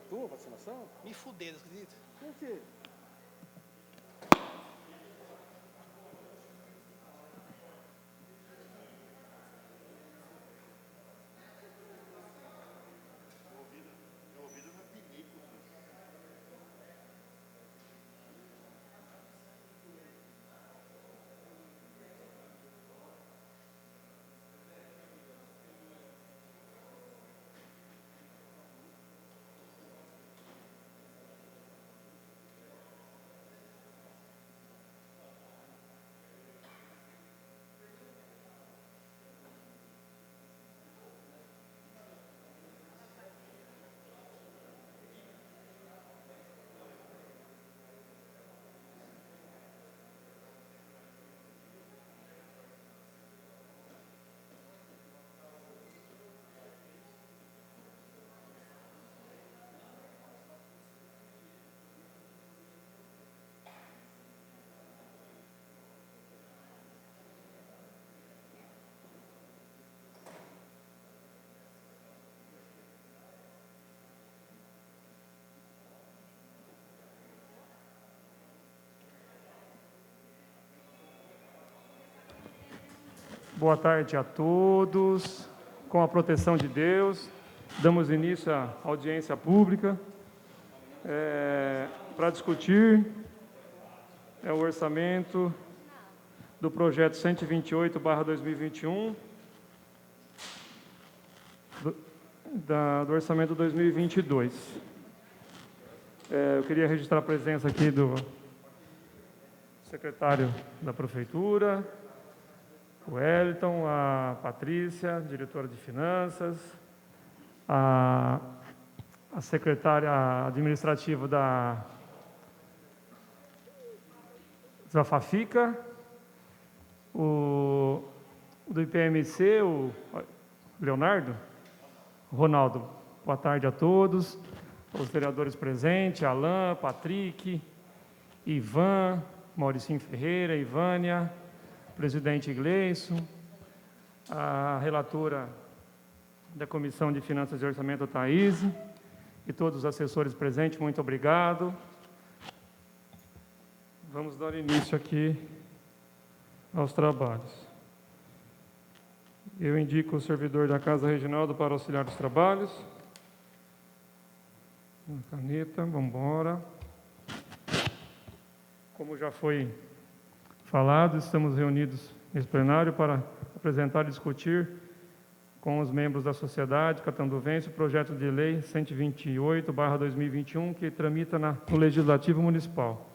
tua vacinação? Me fuderam, acredita? Por quê? Boa tarde a todos. Com a proteção de Deus, damos início à audiência pública para discutir o orçamento do projeto 128/2021, do orçamento 2022. Eu queria registrar a presença aqui do secretário da Prefeitura, o Wellington, a Patrícia, diretora de Finanças, a secretária administrativa da Fafica, o do IPMC, o Leonardo, Ronaldo. Boa tarde a todos, os vereadores presentes, Alain, Patrick, Ivan, Mauricinho Ferreira, Ivânia, presidente Gleison, a relatora da Comissão de Finanças e Orçamento, Thaís, e todos os assessores presentes, muito obrigado. Vamos dar início aqui aos trabalhos. Eu indico o servidor da Casa Reginaldo para auxiliar os trabalhos. Uma caneta, vamos embora. Como já foi falado, estamos reunidos nesse plenário para apresentar e discutir com os membros da sociedade catanduvense o projeto de lei 128/2021, que tramita no Legislativo Municipal,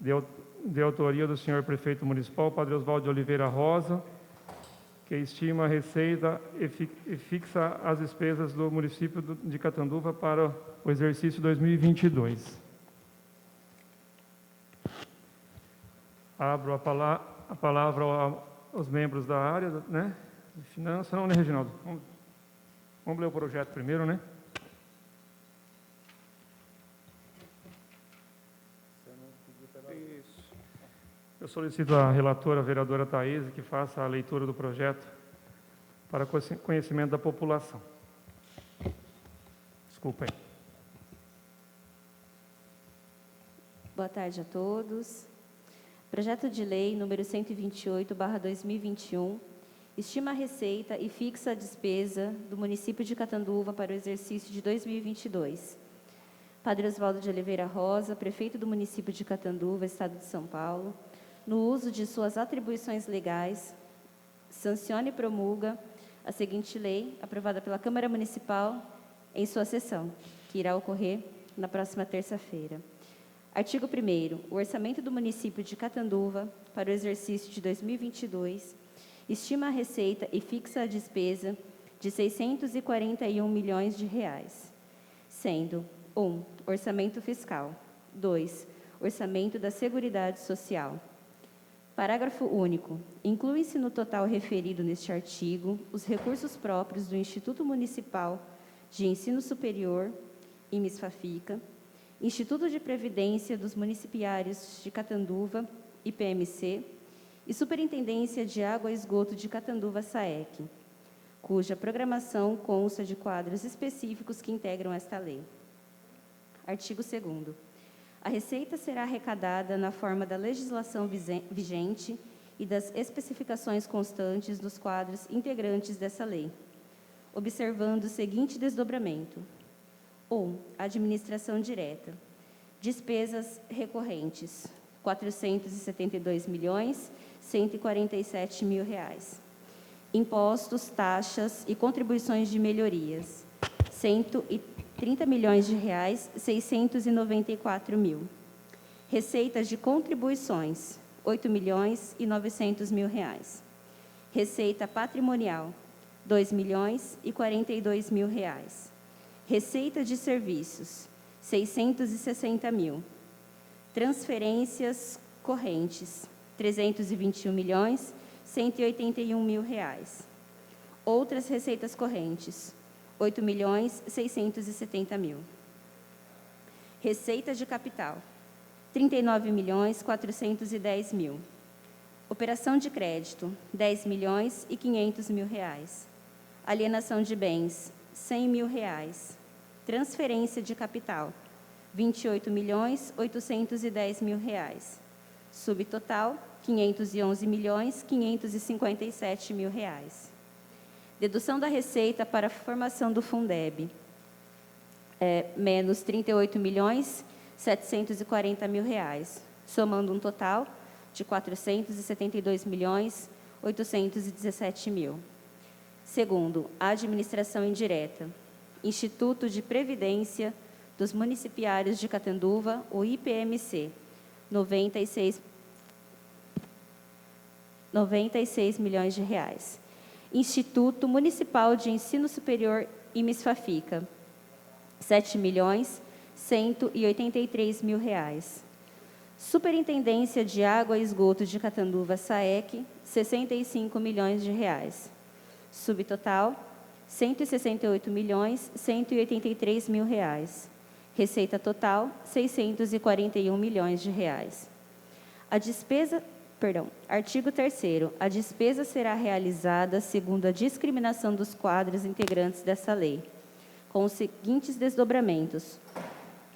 de autoria do senhor prefeito municipal, Padre Oswaldo de Oliveira Rosa, que estima a receita e fixa as despesas do município de Catanduva para o exercício 2022. Abro a palavra aos membros da área, né, de finanças. Não, né, Reginaldo? Vamos ler o projeto primeiro, né? Isso. Eu solicito à relatora, a vereadora Thaís, que faça a leitura do projeto para conhecimento da população. Desculpa aí. Boa tarde a todos. Projeto de lei número 128/2021 estima a receita e fixa a despesa do município de Catanduva para o exercício de 2022. Padre Oswaldo de Oliveira Rosa, prefeito do município de Catanduva, Estado de São Paulo, no uso de suas atribuições legais, sanciona e promulga a seguinte lei, aprovada pela Câmara Municipal em sua sessão, que irá ocorrer na próxima terça-feira. Artigo 1º. O orçamento do município de Catanduva para o exercício de 2022 estima a receita e fixa a despesa de R$ 641 milhões, sendo 1. Orçamento fiscal. 2. Orçamento da Seguridade Social. Parágrafo único. Inclui-se no total referido neste artigo os recursos próprios do Instituto Municipal de Ensino Superior, IMES-FAFICA, Instituto de Previdência dos Municipários de Catanduva, IPMC, e Superintendência de Água e Esgoto de Catanduva, SAEC, cuja programação consta de quadros específicos que integram esta lei. Artigo 2º. A receita será arrecadada na forma da legislação vigente e das especificações constantes dos quadros integrantes dessa lei, observando o seguinte desdobramento: 1. Administração direta. Despesas recorrentes, R$ 472.147.000. Impostos, taxas e contribuições de melhorias, R$ 130.694.000. Receitas de contribuições, R$ 8.900.000. Receita patrimonial, R$ 2.042.000. Receita de serviços, R$ 660.000. Transferências correntes, R$ 321.181.000. Outras receitas correntes, R$ 8.670.000. Receita de capital, R$ 39.410.000. Operação de crédito, R$ 10.500.000. Alienação de bens, R$ 100.000. Transferência de capital, R$ 28.810.000. Subtotal, R$ 511.557.000. Dedução da receita para a formação do Fundeb, menos R$ 38.740.000, somando um total de R$ 472.817.000. Segundo, a administração indireta. Instituto de Previdência dos Municipiários de Catanduva, o IPMC, R$ 96 milhões de reais. Instituto Municipal de Ensino Superior IMESFAFICA, R$ 7.183.000. Reais. Superintendência de Água e Esgoto de Catanduva, SAEC, R$ 65 milhões de reais. Subtotal, R$ 168.183.000. Reais. Receita total, R$ 641 milhões de reais. Artigo 3º. A despesa será realizada segundo a discriminação dos quadros integrantes dessa lei, com os seguintes desdobramentos.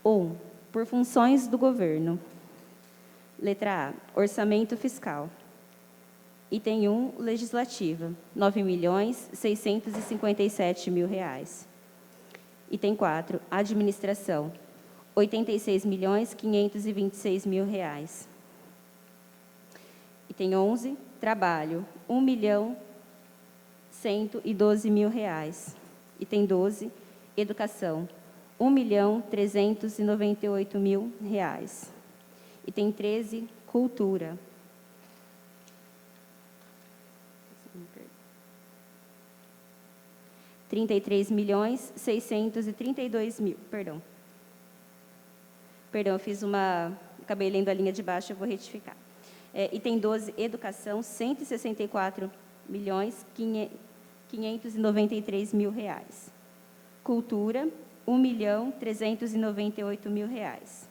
1. Por funções do governo. Letra A. Orçamento fiscal. Item 1. Legislativa. R$ 9.657.000. Item 4. Administração. R$ 86.526.000. Item 11. Trabalho. R$ 1.112.000. Item 12. Educação. R$ 1.398.000. Item 13. Cultura. R$ 33.632.000. Perdão, acabei lendo a linha de baixo, eu vou retificar. Item 12, educação, R$ 164.593.000. Cultura, R$ 1.398.000.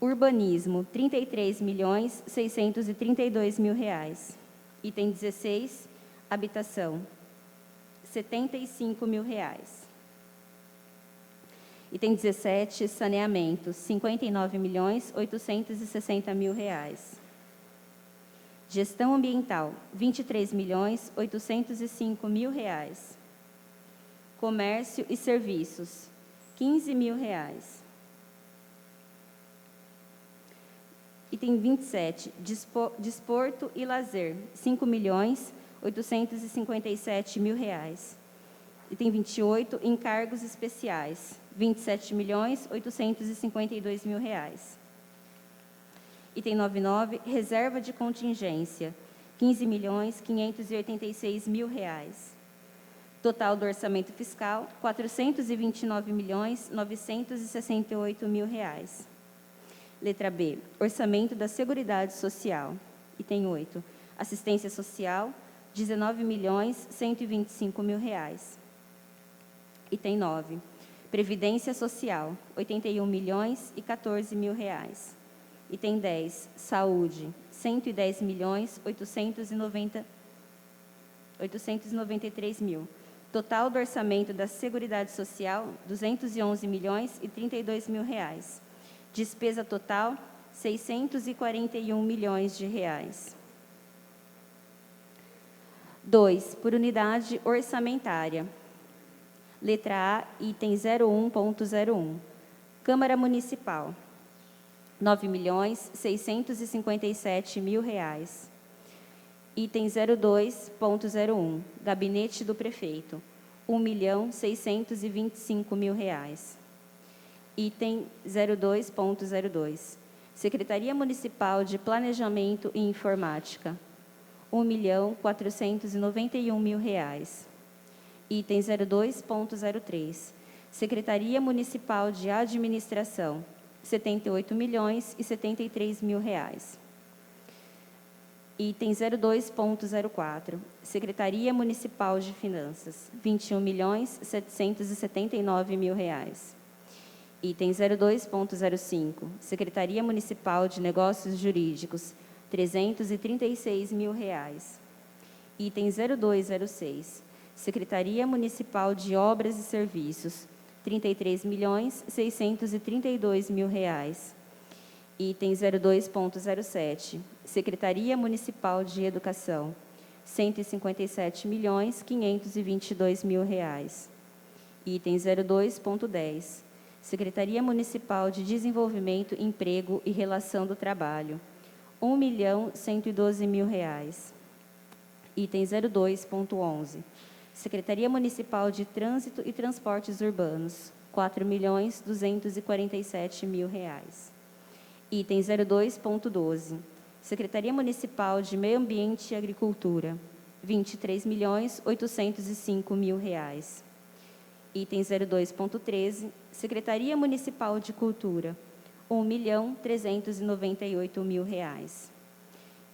Urbanismo, R$ 33.632.000. Item 16, habitação, R$ 75.000. Item 17, saneamento, R$ 59.860.000. Gestão ambiental, R$ 23.805.000. Comércio e serviços, R$ 15.000. Item 27, desporto e lazer, R$ 5.857.000. Item 28, encargos especiais, R$ 27.852.000. Item 99, reserva de contingência, R$ 15.586.000. Total do orçamento fiscal, R$ 429.968.000. Letra B, orçamento da Seguridade Social. Item 8, assistência social, R$ 19.125.000. Item 9, previdência social, R$ 81.014.000. Item 10, saúde, R$ 110.890.000. 893 mil. Total do orçamento da Seguridade Social, 211 milhões e 32 mil reais. Despesa total, 641 milhões de reais. 2. Por unidade orçamentária. Letra A, item 01.01. Câmara Municipal, 9 milhões 657 mil reais. Item 02.01. Gabinete do Prefeito, 1 milhão 625 mil reais. Item 02.02. Secretaria Municipal de Planejamento e Informática, 1 milhão 491 mil reais. Item 02.03. Secretaria Municipal de Administração, 78 milhões e 73 mil reais. Item 02.04. Secretaria Municipal de Finanças, 21 milhões 779 mil reais. Item 02.05. Secretaria Municipal de Negócios Jurídicos, 336 mil reais. Item 0206. Secretaria Municipal de Obras e Serviços, 33 milhões 632 mil reais. Item 02.07. Secretaria Municipal de Educação, 157 milhões 522 mil reais. Item 02.10. Secretaria Municipal de Desenvolvimento, Emprego e Relação do Trabalho, 1 milhão 112 mil reais. Item 02.11. Secretaria Municipal de Trânsito e Transportes Urbanos, 4 milhões 247 mil reais. Item 02.12. Secretaria Municipal de Meio Ambiente e Agricultura, 23 milhões 805 mil reais. Item 02.13. Secretaria Municipal de Cultura, 1 milhão 398 mil reais.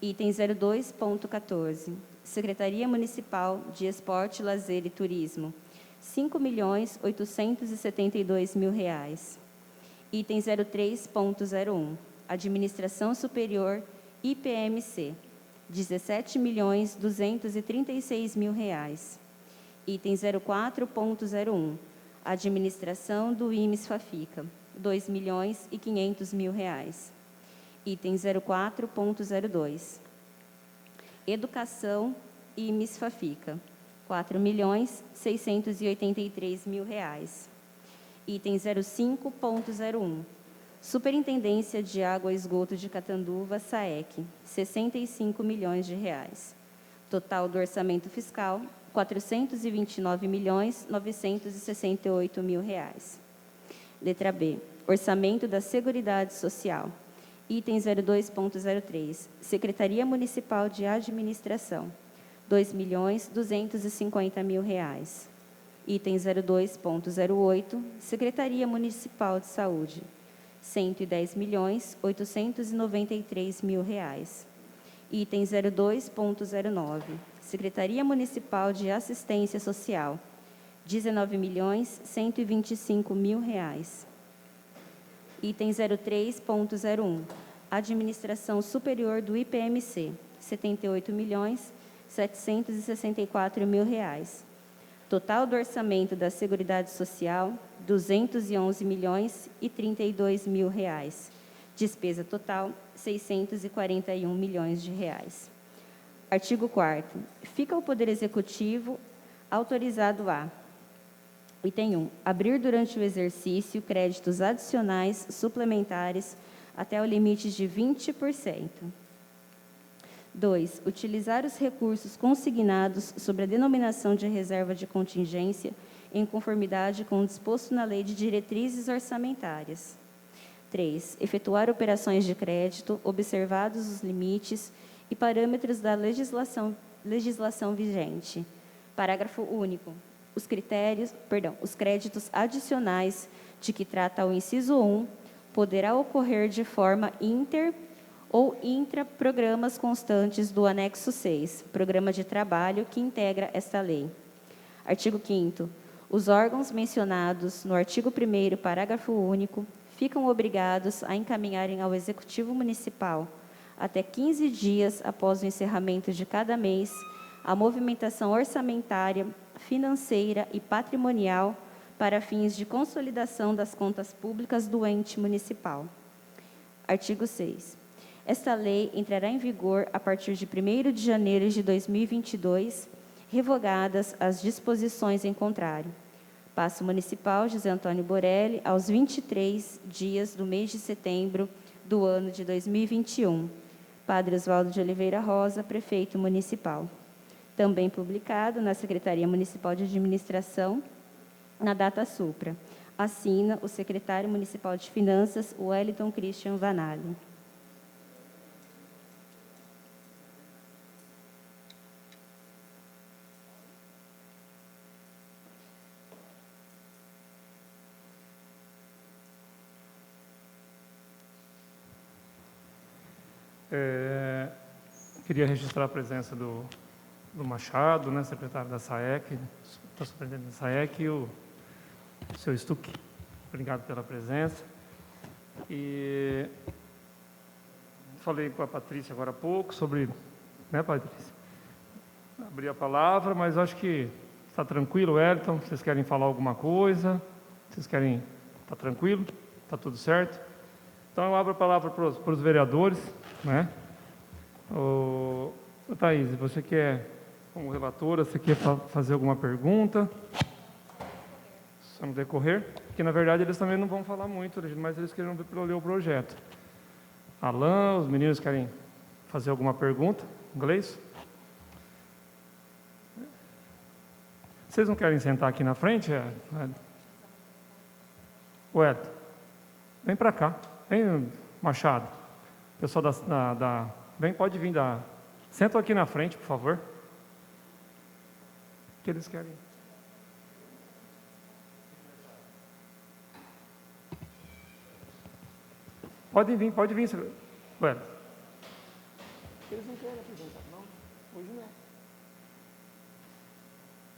Item 02.14. Secretaria Municipal de Esporte, Lazer e Turismo, 5 milhões 872 mil reais. Item 03.01. Administração Superior IPMC, 17 milhões 236 mil reais. Item 04.01. Administração do IMES-FAFICA, 2 milhões e 500 mil reais. Item 04.02. Educação IMES-FAFICA, 4 milhões 683 mil reais. Item 05.01. Superintendência de Água e Esgoto de Catanduva, SAEC, 65 milhões de reais. Total do orçamento fiscal, 429 milhões 968 mil reais. Letra B. Orçamento da Seguridade Social. Item 02.03. Secretaria Municipal de Administração, 2 milhões 250 mil reais. Item 02.08. Secretaria Municipal de Saúde, 110 milhões 893 mil reais. Item 02.09. Secretaria Municipal de Assistência Social, 19 milhões 125 mil reais. Item 03.01. Administração Superior do IPMC, 78 milhões 764 mil reais. Total do orçamento da Seguridade Social, 211 milhões e 32 mil reais. Despesa total, 641 milhões de reais. Artigo 4º. Fica o Poder Executivo autorizado a: item 1. Abrir durante o exercício créditos adicionais suplementares até o limite de 20%. 2. Utilizar os recursos consignados sobre a denominação de reserva de contingência em conformidade com o disposto na Lei de Diretrizes Orçamentárias. 3. Efetuar operações de crédito, observados os limites e parâmetros da legislação vigente. Parágrafo único. Os créditos adicionais de que trata o inciso 1 poderá ocorrer de forma inter ou intra-programas constantes do anexo 6, programa de trabalho que integra esta lei. Artigo 5º. Os órgãos mencionados no artigo 1º, parágrafo único, ficam obrigados a encaminharem ao Executivo Municipal, até 15 dias após o encerramento de cada mês, a movimentação orçamentária, financeira e patrimonial para fins de consolidação das contas públicas do ente municipal. Artigo 6. Esta lei entrará em vigor a partir de 1º de janeiro de 2022, revogadas as disposições em contrário. Paço Municipal José Antônio Borelli, aos 23 dias do mês de setembro do ano de 2021. Padre Oswaldo de Oliveira Rosa, Prefeito Municipal. Também publicado na Secretaria Municipal de Administração, na data supra. Assina o Secretário Municipal de Finanças, Wellington Christian Vanali. Queria registrar a presença do Machado, né, secretário da SAEC, da superintendente da SAEC, e o seu Stuck. Obrigado pela presença. E falei com a Patrícia agora há pouco sobre, né, Patrícia? Abri a palavra, mas acho que está tranquilo, Wellington. Vocês querem falar alguma coisa? Vocês querem... Está tranquilo? Está tudo certo? Então, eu abro a palavra para os vereadores, né? Ô, Thaís, você quer, como relatora, você quer fazer alguma pergunta? Só no decorrer? Porque, na verdade, eles também não vão falar muito, mas eles querem ler o projeto. Alan, os meninos querem fazer alguma pergunta? Inglês? Vocês não querem sentar aqui na frente? Ué, vem para cá. Vem, Machado. Pessoal vem, pode vir Senta aqui na frente, por favor. O que eles querem? Pode vir. Ué. Eles não querem apresentar, não? Hoje não.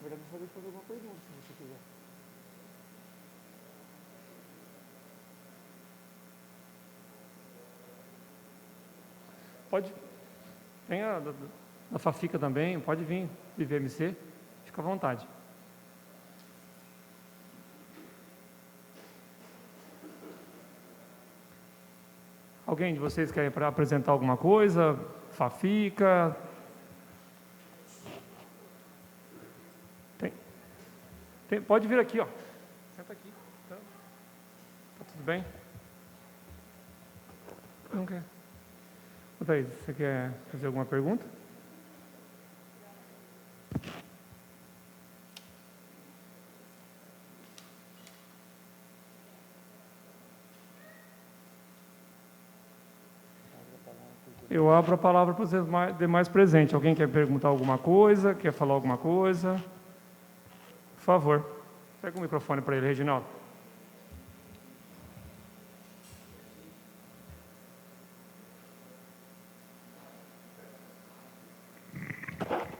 Na verdade, você vai fazer alguma pergunta, se você quiser. Pode. Tem a Fafica também, pode vir, de VMC, fica à vontade. Alguém de vocês quer apresentar alguma coisa? Fafica? Pode vir aqui, ó. Senta aqui. Tá tudo bem? Não quer? Thaís, você quer fazer alguma pergunta? Eu abro a palavra para os demais presentes. Alguém quer perguntar alguma coisa? Quer falar alguma coisa? Por favor, pega o microfone para ele, Reginaldo.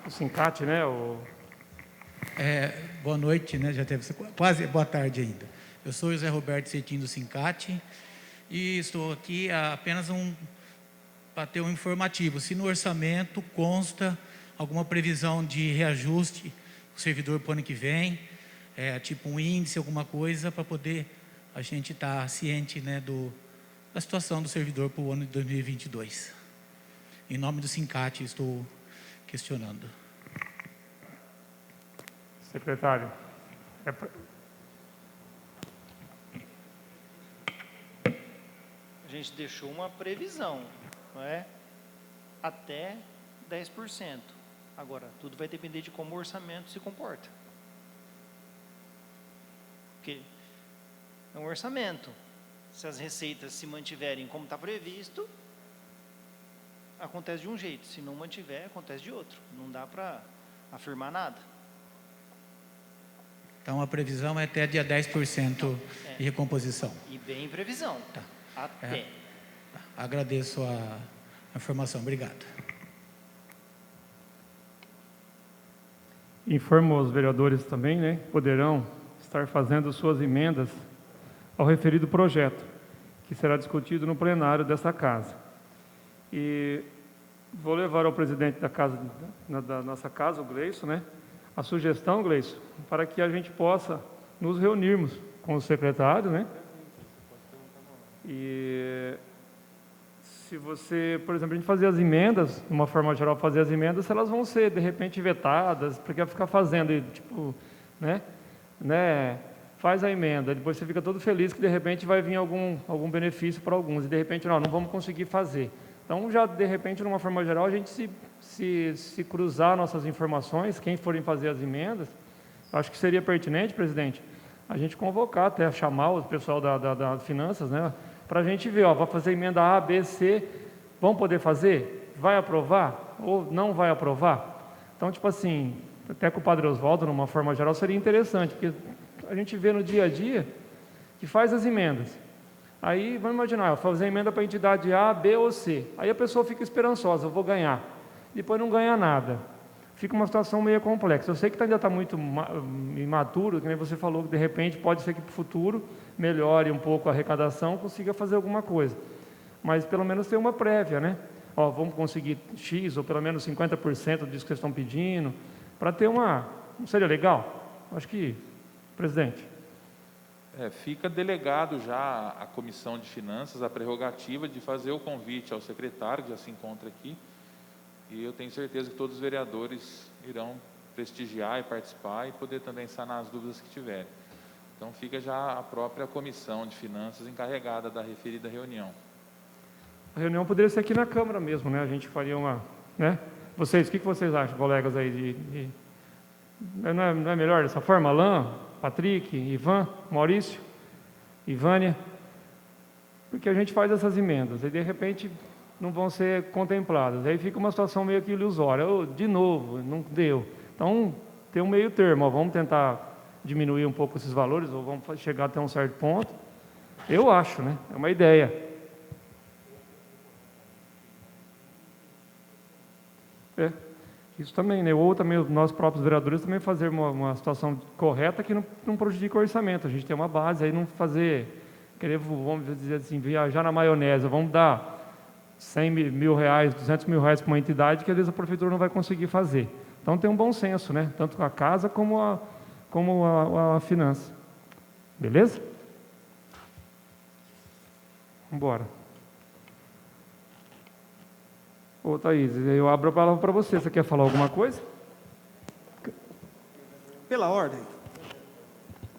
O Sincate, né? Boa noite, né? Já teve quase boa tarde ainda. Eu sou José Roberto Cetim do Sincate e estou aqui apenas para ter um informativo. Se no orçamento consta alguma previsão de reajuste do servidor para o ano que vem, tipo um índice, alguma coisa, para poder a gente estar ciente, né, da situação do servidor para o ano de 2022. Em nome do Sincate, estou questionando. Secretário. A gente deixou uma previsão, não é? Até 10%. Agora, tudo vai depender de como o orçamento se comporta. Porque é um orçamento. Se as receitas se mantiverem como está previsto, acontece de um jeito. Se não mantiver, acontece de outro. Não dá para afirmar nada. Então, a previsão é até dia 10% de recomposição. E bem previsão. Tá. Até. Agradeço a informação. Obrigado. Informo os vereadores também, né, poderão estar fazendo suas emendas ao referido projeto, que será discutido no plenário dessa casa. E Vou levar ao presidente da casa, da nossa casa, o Gleison, né, a sugestão, Gleison, para que a gente possa nos reunirmos com o secretário, né? E se você, por exemplo, a gente fazer as emendas, de uma forma geral, fazer as emendas, elas vão ser, de repente, vetadas, porque ficar fazendo, tipo, né, faz a emenda, depois você fica todo feliz que, de repente, vai vir algum benefício para alguns, e, de repente, não vamos conseguir fazer. Então, já, de repente, de uma forma geral, a gente se cruzar nossas informações, quem forem fazer as emendas, acho que seria pertinente, presidente, a gente convocar, até chamar o pessoal da Finanças, né, para a gente ver, vai fazer emenda A, B, C, vão poder fazer? Vai aprovar? Ou não vai aprovar? Então, tipo assim, até com o Padre Oswaldo, numa forma geral, seria interessante, porque a gente vê no dia a dia que faz as emendas. Aí, vamos imaginar, fazer emenda para a entidade A, B ou C. Aí a pessoa fica esperançosa, eu vou ganhar. Depois não ganha nada. Fica uma situação meio complexa. Eu sei que ainda está muito imaturo, que nem você falou, que de repente pode ser que para o futuro melhore um pouco a arrecadação, consiga fazer alguma coisa. Mas pelo menos ter uma prévia, né? Vamos conseguir X, ou pelo menos 50% disso que vocês estão pedindo, para ter uma... Não seria legal? Acho que, presidente... Fica delegado já à Comissão de Finanças a prerrogativa de fazer o convite ao secretário, que já se encontra aqui, e eu tenho certeza que todos os vereadores irão prestigiar e participar e poder também sanar as dúvidas que tiverem. Então, fica já a própria Comissão de Finanças encarregada da referida reunião. A reunião poderia ser aqui na Câmara mesmo, né? A gente faria uma... né? Vocês, o que vocês acham, colegas aí? Não é melhor dessa forma? Alain, Patrick, Ivan, Maurício, Ivânia? Porque a gente faz essas emendas e, de repente, não vão ser contempladas. Aí fica uma situação meio que ilusória. De novo, não deu. Então, tem um meio termo. Vamos tentar diminuir um pouco esses valores, ou vamos chegar até um certo ponto. Eu acho, né? É uma ideia. Isso também, né? Ou também nós próprios vereadores também fazer uma situação correta que não prejudique o orçamento. A gente tem uma base, aí não querer, vamos dizer assim, viajar na maionese. Vamos dar 100 mil reais, 200 mil reais para uma entidade que às vezes a prefeitura não vai conseguir fazer. Então tem um bom senso, né? Tanto a casa como a finança. Beleza? Vamos embora. Ô, Thaís, eu abro a palavra para você. Você quer falar alguma coisa? Pela ordem.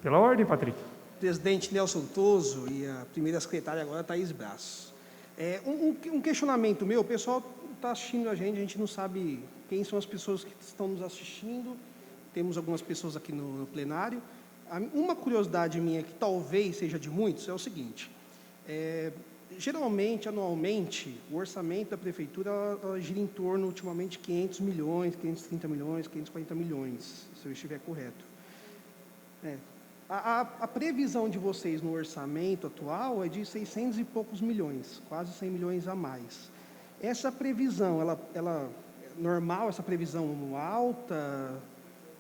Pela ordem, Patrick. Presidente Nelson Toso e a primeira secretária agora, Thaís Braço. Um questionamento meu, o pessoal está assistindo a gente não sabe quem são as pessoas que estão nos assistindo, temos algumas pessoas aqui no plenário. Uma curiosidade minha, que talvez seja de muitos, é o seguinte: geralmente, anualmente, o orçamento da prefeitura gira em torno, ultimamente, 500 milhões, 530 milhões, 540 milhões, se eu estiver correto. A previsão de vocês no orçamento atual é de 600 e poucos milhões, quase 100 milhões a mais. Essa previsão, ela é normal, essa previsão alta?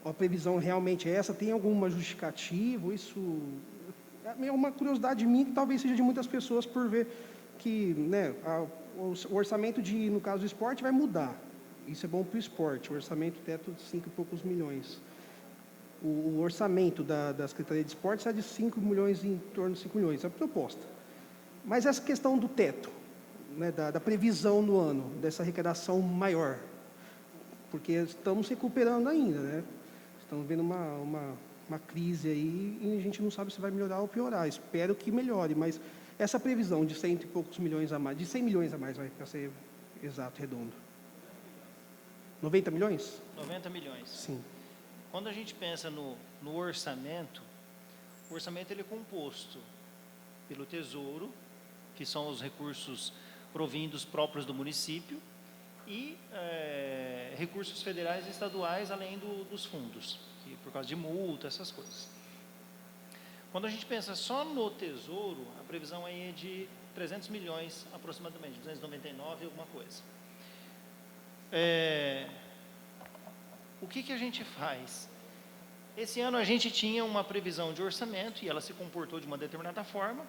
A previsão realmente é essa? Tem alguma justificativa? Isso é uma curiosidade minha, que talvez seja de muitas pessoas, por ver que, né, o orçamento no caso do esporte vai mudar. Isso é bom para o esporte, o orçamento teto de 5 e poucos milhões. O orçamento da Secretaria de Esportes é de 5 milhões, em torno de 5 milhões, é a proposta. Mas essa questão do teto, né, da previsão no ano, dessa arrecadação maior, porque estamos recuperando ainda, né? Estamos vendo uma crise aí e a gente não sabe se vai melhorar ou piorar. Espero que melhore, mas essa previsão de 100 e poucos milhões a mais, de 100 milhões a mais, vai para ser exato, redondo. 90 milhões? 90 milhões. Sim. Quando a gente pensa no orçamento, o orçamento ele é composto pelo Tesouro, que são os recursos provindos próprios do município, e recursos federais e estaduais, além dos fundos, que, por causa de multa, essas coisas. Quando a gente pensa só no Tesouro, a previsão aí é de 300 milhões aproximadamente, 299 e alguma coisa. O que a gente faz? Esse ano a gente tinha uma previsão de orçamento e ela se comportou de uma determinada forma.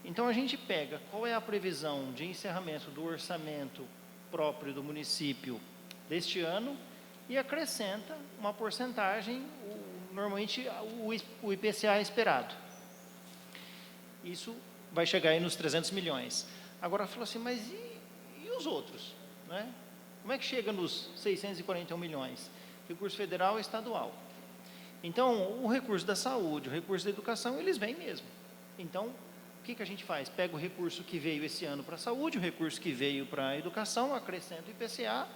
Então a gente pega qual é a previsão de encerramento do orçamento próprio do município deste ano e acrescenta uma porcentagem, normalmente o IPCA esperado. Isso vai chegar aí nos 300 milhões. Agora, falou assim, mas e os outros? Né? Como é que chega nos 641 milhões? Recurso federal e estadual. Então, o recurso da saúde, o recurso da educação, eles vêm mesmo. Então, o que a gente faz? Pega o recurso que veio esse ano para a saúde, o recurso que veio para a educação, acrescenta o IPCA,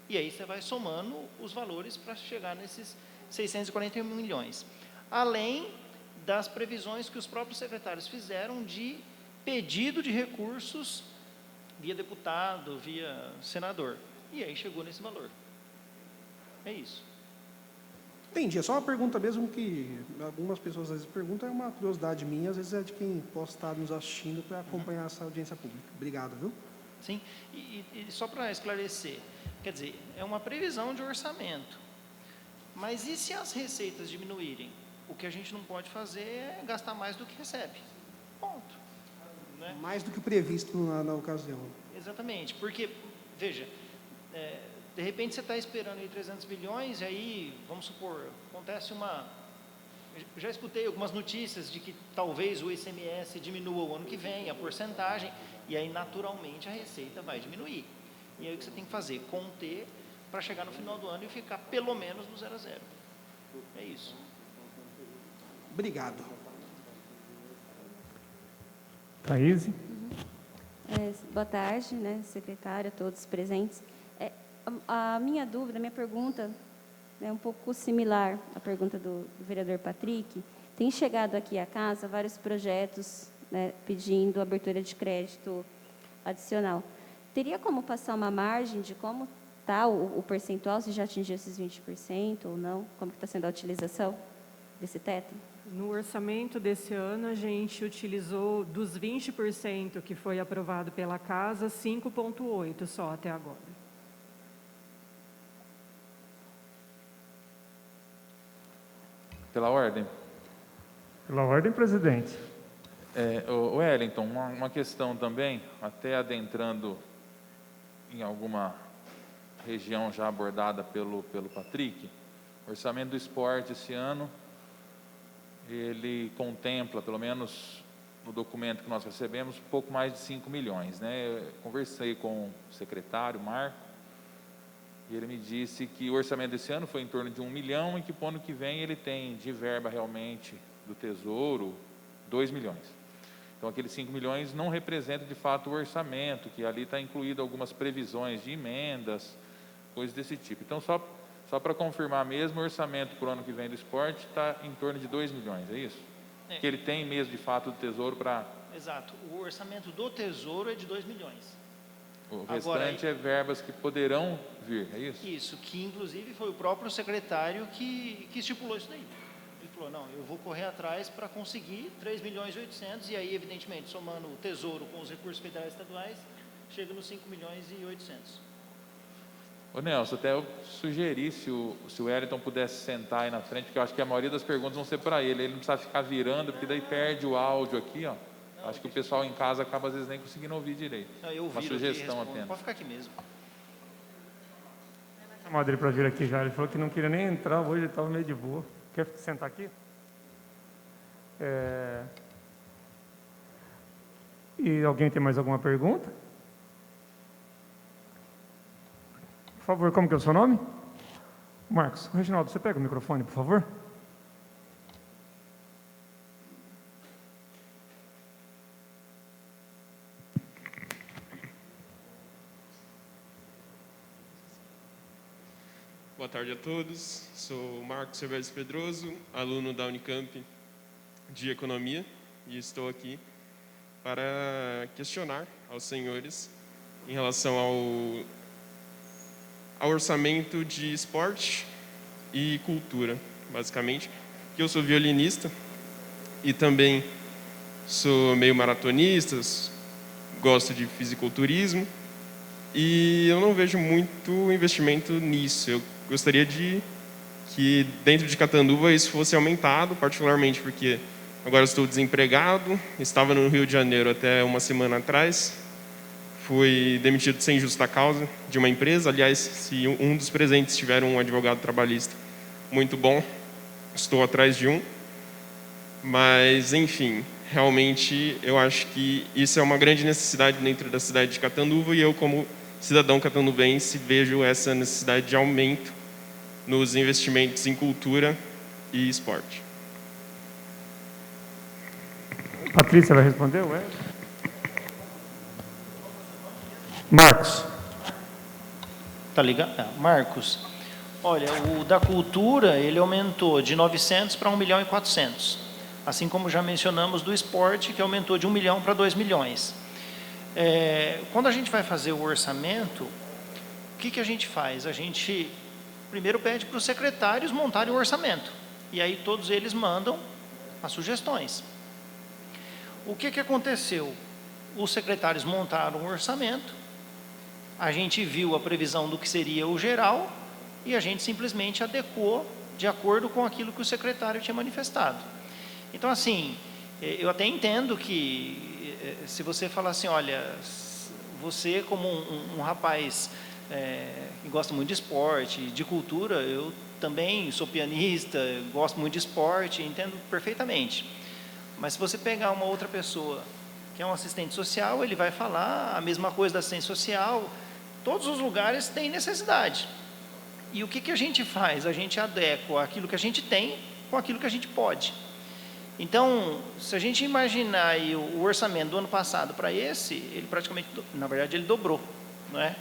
e aí você vai somando os valores para chegar nesses 641 milhões. Além das previsões que os próprios secretários fizeram de pedido de recursos via deputado, via senador. E aí chegou nesse valor. É isso. Entendi, é só uma pergunta mesmo que algumas pessoas às vezes perguntam, é uma curiosidade minha, às vezes é de quem possa estar nos assistindo para acompanhar essa audiência pública. Obrigado, viu? Sim, e só para esclarecer, quer dizer, é uma previsão de orçamento, mas e se as receitas diminuírem? O que a gente não pode fazer é gastar mais do que recebe. Ponto. Né? Mais do que o previsto na ocasião. Exatamente, porque, veja, de repente você está esperando aí 300 milhões, e aí, vamos supor, acontece uma... Já escutei algumas notícias de que talvez o ICMS diminua o ano que vem, a porcentagem, e aí naturalmente a receita vai diminuir. E aí o que você tem que fazer? Conter para chegar no final do ano e ficar pelo menos no 0 a 0. É isso. Obrigado. Thaís? Boa tarde, né, secretária, todos presentes. A minha dúvida, a minha pergunta é um pouco similar à pergunta do vereador Patrick. Tem chegado aqui à casa vários projetos, né, pedindo abertura de crédito adicional. Teria como passar uma margem de como está o percentual, se já atingiu esses 20% ou não? Como está sendo a utilização desse teto? No orçamento desse ano, a gente utilizou dos 20% que foi aprovado pela casa, 5,8% só até agora. Pela ordem. Pela ordem, presidente. O Wellington, uma questão também, até adentrando em alguma região já abordada pelo Patrick, o orçamento do esporte esse ano, ele contempla, pelo menos no documento que nós recebemos, um pouco mais de 5 milhões. Né? Eu conversei com o secretário, Marco, e ele me disse que o orçamento desse ano foi em torno de 1 milhão e que para o ano que vem ele tem de verba realmente do Tesouro 2 milhões. Então, aqueles 5 milhões não representam de fato o orçamento, que ali está incluído algumas previsões de emendas, coisas desse tipo. Então, só para confirmar mesmo, o orçamento para o ano que vem do esporte está em torno de 2 milhões, é isso? Que ele tem mesmo de fato do Tesouro para... Exato, o orçamento do Tesouro é de 2 milhões. O restante é verbas que poderão vir, é isso? Isso, que inclusive foi o próprio secretário que estipulou isso daí. Ele falou, não, eu vou correr atrás para conseguir 3 milhões e 800, e aí, evidentemente, somando o Tesouro com os recursos federais e estaduais, chega nos 5 milhões e 800. Ô Nelson, até eu sugeri se o Wellington pudesse sentar aí na frente, porque eu acho que a maioria das perguntas vão ser para ele não precisa ficar virando, porque daí perde o áudio aqui, ó. Acho que o pessoal em casa acaba às vezes nem conseguindo ouvir direito. Não, eu uma viro sugestão aqui, apenas. pode ficar aqui mesmo. Chamado ele para vir aqui já, ele falou que não queria nem entrar hoje, ele estava meio de boa. Quer sentar aqui? E alguém tem mais alguma pergunta? Por favor, como que é o seu nome? Marcos. Reginaldo, você pega o microfone, por favor? Boa tarde a todos, sou Marcos Cerveres Pedroso, aluno da Unicamp de Economia, e estou aqui para questionar aos senhores em relação ao orçamento de esporte e cultura, basicamente, que eu sou violinista e também sou meio maratonista, gosto de fisiculturismo, e eu não vejo muito investimento nisso. Eu gostaria de que dentro de Catanduva isso fosse aumentado, particularmente porque agora estou desempregado, estava no Rio de Janeiro até uma semana atrás, foi demitido sem justa causa de uma empresa. Aliás, se um dos presentes tiver um advogado trabalhista muito bom, estou atrás de um. Mas, enfim, realmente eu acho que isso é uma grande necessidade dentro da cidade de Catanduva, e eu, como cidadão catanduvense, vejo essa necessidade de aumento nos investimentos em cultura e esporte. Patrícia vai responder? Ué? Marcos. Tá ligado? Marcos, olha, o da cultura, ele aumentou de 900 para 1.400.000. Assim como já mencionamos do esporte, que aumentou de 1 milhão para 2 milhões. Quando a gente vai fazer o orçamento, o que a gente faz? A gente primeiro pede para os secretários montarem o orçamento. E aí todos eles mandam as sugestões. O que aconteceu? Os secretários montaram o orçamento, a gente viu a previsão do que seria o geral e a gente simplesmente adequou de acordo com aquilo que o secretário tinha manifestado. Então, assim, eu até entendo que se você falar assim, olha, você como um rapaz que gosta muito de esporte, de cultura, eu também sou pianista, gosto muito de esporte, entendo perfeitamente. Mas se você pegar uma outra pessoa que é um assistente social, ele vai falar a mesma coisa da assistência social. Todos os lugares têm necessidade. E o que a gente faz? A gente adequa aquilo que a gente tem com aquilo que a gente pode. Então, se a gente imaginar aí o orçamento do ano passado para esse, ele praticamente, na verdade, ele dobrou, não é?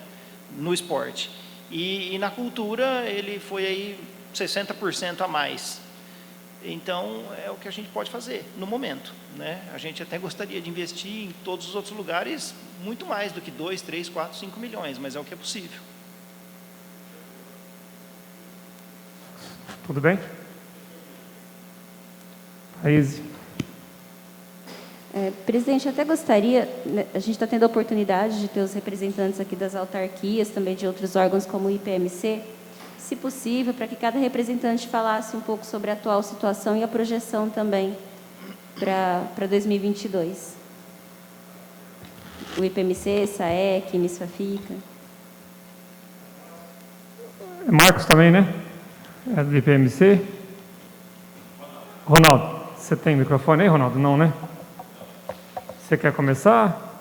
No esporte. E na cultura, ele foi aí 60% a mais. Então, é o que a gente pode fazer no momento, né? A gente até gostaria de investir em todos os outros lugares muito mais do que 2, 3, 4, 5 milhões, mas é o que é possível. Tudo bem? Raíze. Presidente, até gostaria, né, a gente está tendo a oportunidade de ter os representantes aqui das autarquias, também de outros órgãos como o IPMC, se possível, para que cada representante falasse um pouco sobre a atual situação e a projeção também para 2022. O IPMC, SAEC, MISFAFICA. Marcos também, né? É do IPMC. Ronaldo, você tem microfone aí, Ronaldo? Não, né? Você quer começar?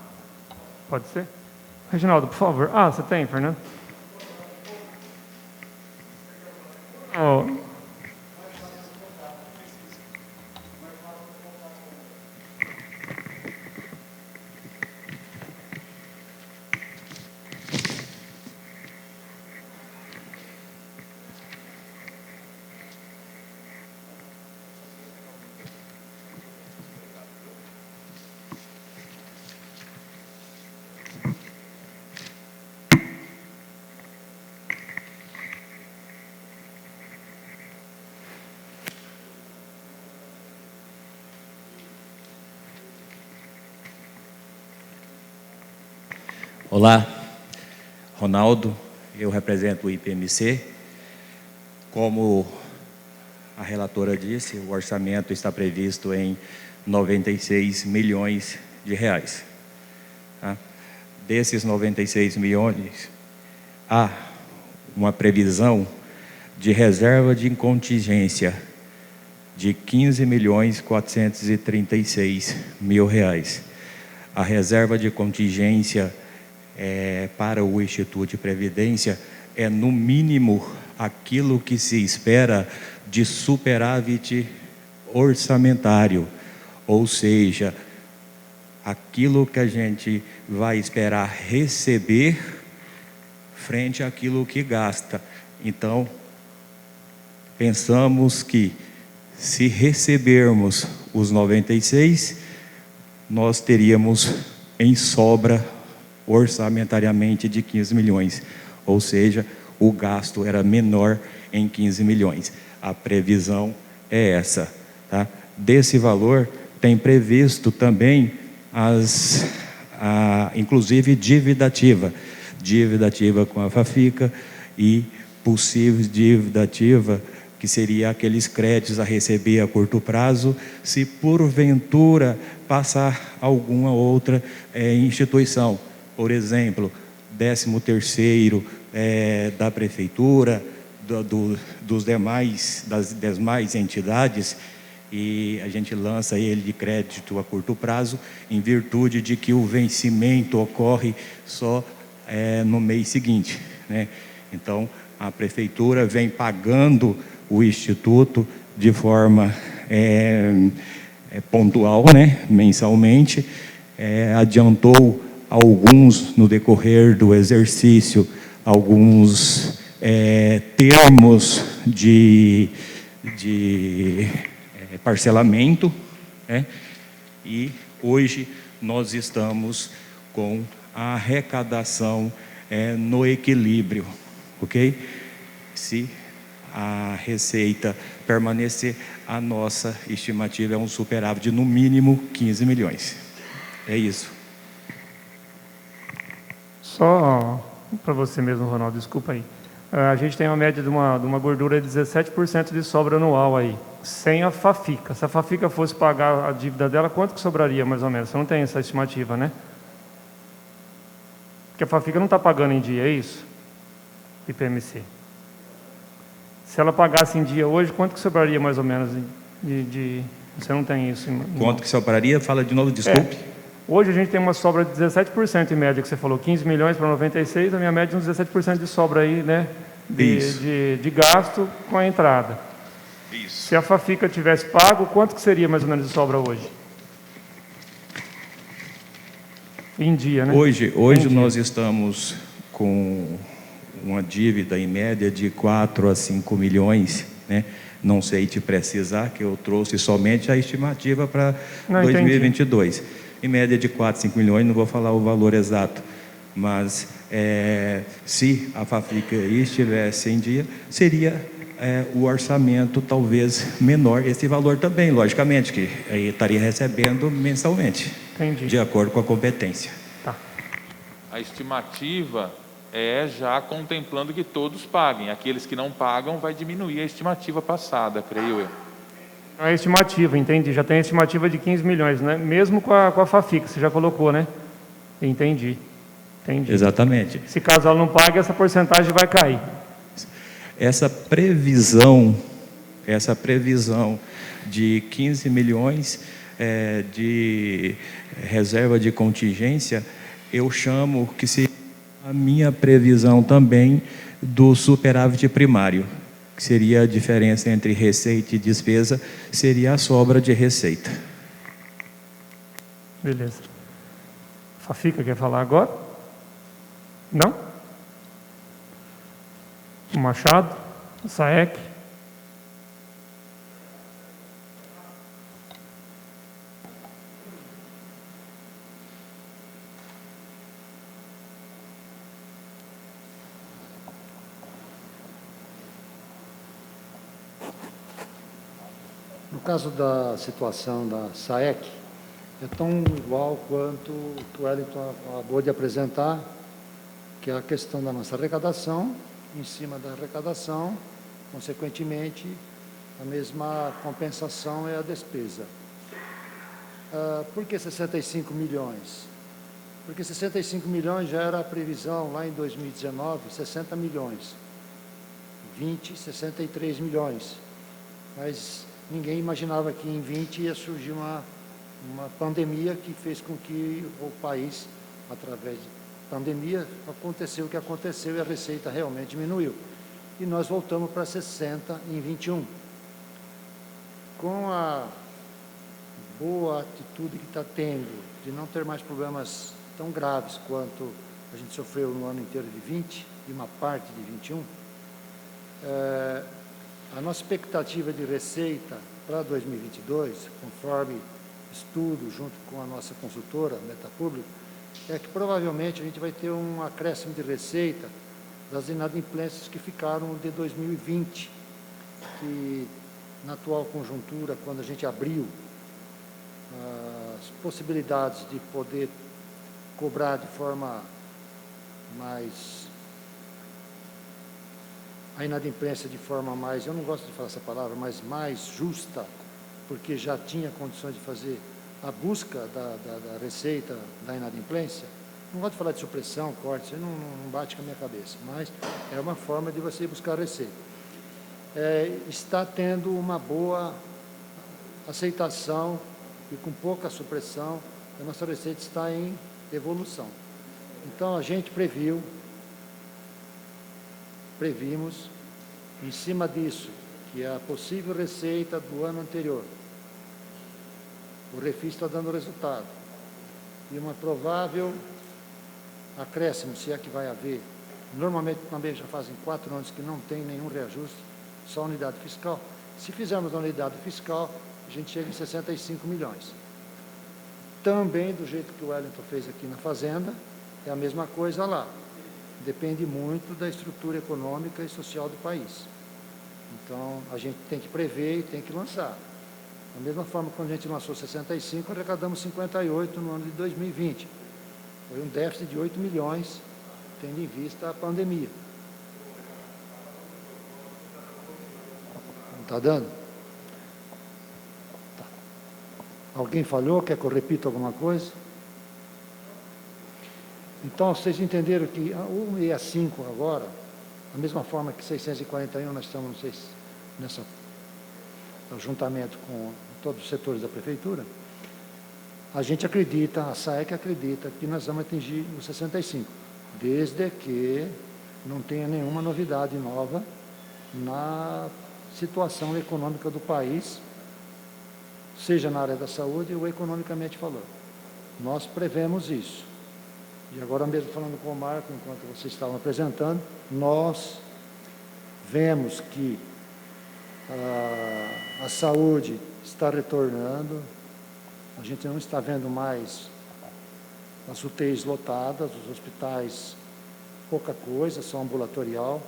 Pode ser? Reginaldo, por favor. Ah, você tem, Fernando? Oh. Olá, Ronaldo, eu represento o IPMC. Como a relatora disse, o orçamento está previsto em 96 milhões de reais. Tá? Desses 96 milhões, há uma previsão de reserva de contingência de 15 milhões 436 mil reais. A reserva de contingência para o Instituto de Previdência é, no mínimo, aquilo que se espera de superávit orçamentário, ou seja, aquilo que a gente vai esperar receber frente àquilo que gasta. Então, pensamos que, se recebermos os 96, nós teríamos em sobra orçamentariamente de 15 milhões, ou seja, o gasto era menor em 15 milhões. A previsão é essa. Tá? Desse valor, tem previsto também inclusive dívida ativa com a FAFICA e possíveis dívida ativa, que seria aqueles créditos a receber a curto prazo, se porventura passar alguma outra instituição. por exemplo, 13º da prefeitura, das demais entidades, e a gente lança ele de crédito a curto prazo, em virtude de que o vencimento ocorre só no mês seguinte, né? Então, a prefeitura vem pagando o Instituto de forma pontual, né? Mensalmente, adiantou alguns no decorrer do exercício, alguns termos de parcelamento, né? E hoje nós estamos com a arrecadação no equilíbrio, ok? Se a receita permanecer, a nossa estimativa é um superávit de no mínimo 15 milhões. É isso. Só para você mesmo, Ronaldo, desculpa aí. A gente tem uma média de uma gordura de 17% de sobra anual aí, sem a Fafica. Se a Fafica fosse pagar a dívida dela, quanto que sobraria, mais ou menos? Você não tem essa estimativa, né? Porque a Fafica não está pagando em dia, é isso? IPMC. Se ela pagasse em dia hoje, quanto que sobraria, mais ou menos? Você não tem isso? Quanto que sobraria? Fala de novo, desculpe. Hoje a gente tem uma sobra de 17% em média, que você falou, 15 milhões para 96, a minha média é uns 17% de sobra aí, né? De gasto com a entrada. Isso. Se a Fafica tivesse pago, quanto que seria mais ou menos de sobra hoje? Em dia, né? Hoje nós estamos com uma dívida em média de 4 a 5 milhões, né? Não sei te precisar, que eu trouxe somente a estimativa para 2022. Entendi. Em média de 4, 5 milhões, não vou falar o valor exato, mas se a Fafica estivesse em dia, seria o orçamento talvez menor, esse valor também, logicamente, que aí estaria recebendo mensalmente. Entendi. De acordo com a competência. Tá. A estimativa é já contemplando que todos paguem. Aqueles que não pagam, vai diminuir a estimativa passada, creio eu. A estimativa, entendi. Já tem a estimativa de 15 milhões, né? Mesmo com a Fafica, você já colocou, né? Entendi. Exatamente. Se caso ela não pague, essa porcentagem vai cair. Essa previsão de 15 milhões de reserva de contingência, eu chamo que seria a minha previsão também do superávit primário, que seria a diferença entre receita e despesa, seria a sobra de receita. Beleza. Fafica quer falar agora? Não? O Machado? O Saek? No caso da situação da SAEC, é tão igual quanto o Wellington acabou de apresentar, que é a questão da nossa arrecadação, em cima da arrecadação, consequentemente, a mesma compensação é a despesa. Por que 65 milhões? Porque 65 milhões já era a previsão lá em 2019, 60 milhões. 20, 63 milhões. Mas ninguém imaginava que em 20 ia surgir uma pandemia que fez com que o país, através de pandemia, aconteceu o que aconteceu e a receita realmente diminuiu. E nós voltamos para 60 em 21. Com a boa atitude que está tendo de não ter mais problemas tão graves quanto a gente sofreu no ano inteiro de 20 e uma parte de 21, a nossa expectativa de receita para 2022, conforme estudo junto com a nossa consultora, Metapúblico, é que provavelmente a gente vai ter um acréscimo de receita das inadimplências que ficaram de 2020, que na atual conjuntura, quando a gente abriu as possibilidades de poder cobrar de forma mais... a inadimplência de forma mais, eu não gosto de falar essa palavra, mas mais justa, porque já tinha condições de fazer a busca da receita da inadimplência, não gosto de falar de supressão, corte, isso não bate com a minha cabeça, mas é uma forma de você buscar receita. Está tendo uma boa aceitação e com pouca supressão, a nossa receita está em evolução. Então, a gente previmos, em cima disso, que a possível receita do ano anterior, o refis está dando resultado, e uma provável acréscimo, se é que vai haver. Normalmente também já fazem 4 anos que não tem nenhum reajuste, só unidade fiscal. Se fizermos a unidade fiscal, a gente chega em 65 milhões. Também, do jeito que o Wellington fez aqui na Fazenda, é a mesma coisa lá. Depende muito da estrutura econômica e social do país. Então, a gente tem que prever e tem que lançar. Da mesma forma, quando a gente lançou 65, arrecadamos 58 no ano de 2020. Foi um déficit de 8 milhões, tendo em vista a pandemia. Não está dando? Tá. Alguém falhou? Quer que eu repita alguma coisa? Então, vocês entenderam que o 65 agora, da mesma forma que 641, nós estamos nesse juntamento com todos os setores da Prefeitura, a gente acredita, a SAEC acredita que nós vamos atingir os 65, desde que não tenha nenhuma novidade nova na situação econômica do país, seja na área da saúde ou economicamente falando. Nós prevemos isso. E agora mesmo falando com o Marco, enquanto vocês estavam apresentando, nós vemos que a saúde está retornando, a gente não está vendo mais as UTIs lotadas, os hospitais pouca coisa, só ambulatorial.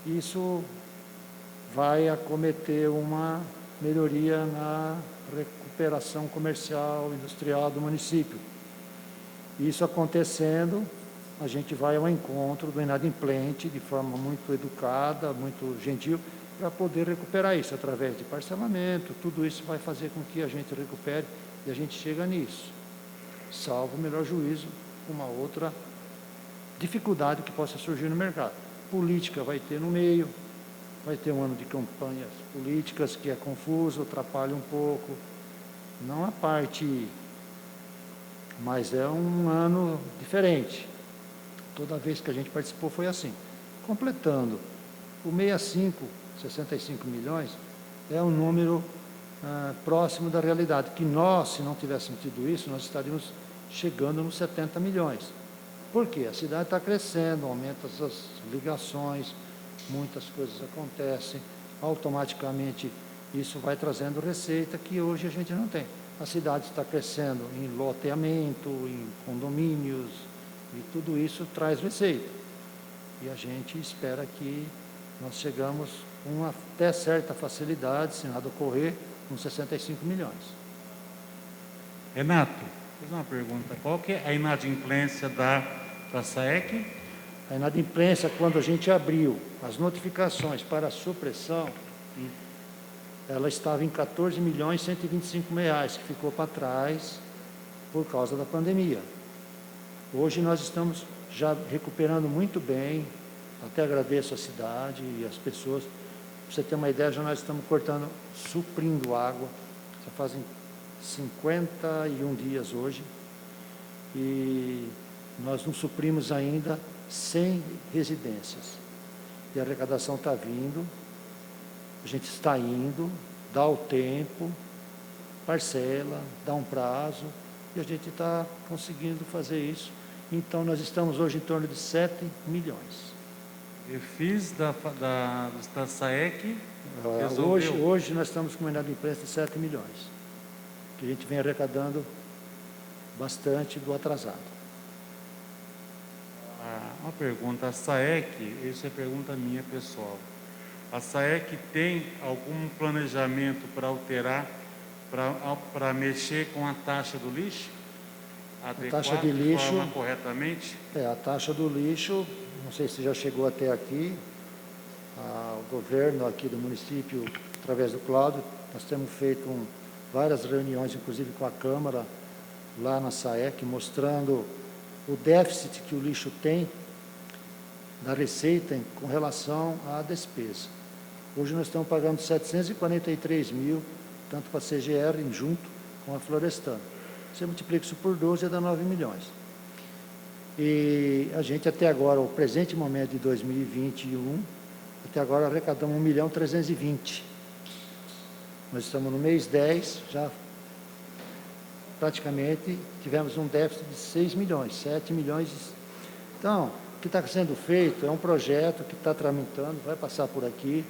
Isso vai acometer uma melhoria na recuperação comercial, industrial do município. Isso acontecendo, a gente vai ao encontro do inadimplente de forma muito educada, muito gentil, para poder recuperar isso através de parcelamento. Tudo isso vai fazer com que a gente recupere e a gente chega nisso, salvo o melhor juízo, uma outra dificuldade que possa surgir no mercado. Política vai ter no meio, vai ter um ano de campanhas políticas que é confuso, atrapalha um pouco, não a parte, mas é um ano diferente. Toda vez que a gente participou foi assim. Completando, o 65 milhões, é um número próximo da realidade, que nós, se não tivéssemos tido isso, nós estaríamos chegando nos 70 milhões. Por quê? A cidade está crescendo, aumenta as ligações, muitas coisas acontecem, automaticamente isso vai trazendo receita que hoje a gente não tem. A cidade está crescendo em loteamento, em condomínios, e tudo isso traz receita. E a gente espera que nós chegamos com até certa facilidade, se nada ocorrer, com 65 milhões. Renato, vou fazer uma pergunta. Qual que é a inadimplência da SAEC? A inadimplência, quando a gente abriu as notificações para a supressão, ela estava em 14 milhões e 125 reais, que ficou para trás por causa da pandemia. Hoje nós estamos já recuperando muito bem, até agradeço a cidade e as pessoas. Para você ter uma ideia, já nós estamos suprindo água, já fazem 51 dias hoje, e nós não suprimos ainda 100 residências. E a arrecadação está vindo, a gente está indo, dá o tempo, parcela, dá um prazo, e a gente está conseguindo fazer isso. Então, nós estamos hoje em torno de 7 milhões. Refis da SAEC hoje nós estamos com uma inadimplência de 7 milhões, que a gente vem arrecadando bastante do atrasado. Uma pergunta, a SAEC, isso é pergunta minha pessoal, a SAEC tem algum planejamento para alterar, para mexer com a taxa do lixo? Adequar taxa de lixo, forma corretamente? A taxa do lixo, não sei se já chegou até aqui, o governo aqui do município, através do Cláudio, nós temos feito várias reuniões, inclusive com a Câmara, lá na SAEC, mostrando o déficit que o lixo tem da receita com relação à despesa. Hoje nós estamos pagando 743 mil, tanto para a CGR junto com a Florestana. Você multiplica isso por 12, dá 9 milhões. E a gente até agora, o presente momento de 2021, até agora arrecadamos 1.320.000. Nós estamos no mês 10, já praticamente tivemos um déficit de 6 milhões, 7 milhões. Então, o que está sendo feito é um projeto que está tramitando, vai passar por aqui,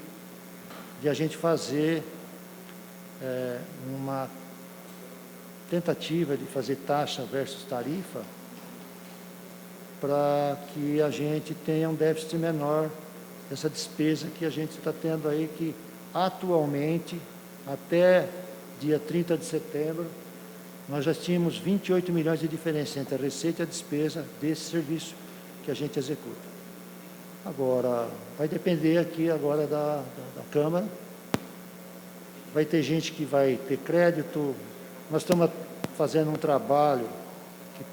de a gente fazer uma tentativa de fazer taxa versus tarifa para que a gente tenha um déficit menor dessa despesa que a gente está tendo aí, que atualmente, até dia 30 de setembro, nós já tínhamos 28 milhões de diferença entre a receita e a despesa desse serviço que a gente executa. Agora, vai depender aqui agora da Câmara. Vai ter gente que vai ter crédito. Nós estamos fazendo um trabalho que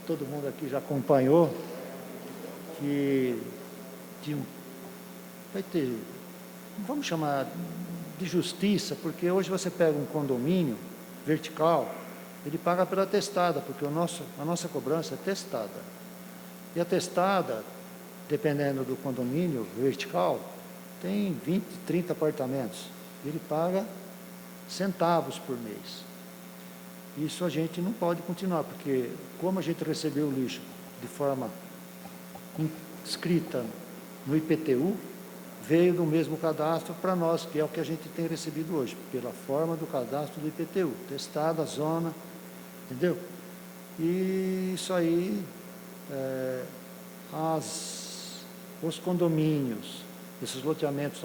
todo mundo aqui já acompanhou, que vai ter, vamos chamar de justiça, porque hoje você pega um condomínio vertical, ele paga pela testada, porque a nossa cobrança é testada. E a testada, dependendo do condomínio vertical, tem 20, 30 apartamentos. Ele paga centavos por mês. Isso a gente não pode continuar, porque como a gente recebeu o lixo de forma inscrita no IPTU, veio do mesmo cadastro para nós, que é o que a gente tem recebido hoje, pela forma do cadastro do IPTU, testada a zona, entendeu? E isso aí, os condomínios, esses loteamentos,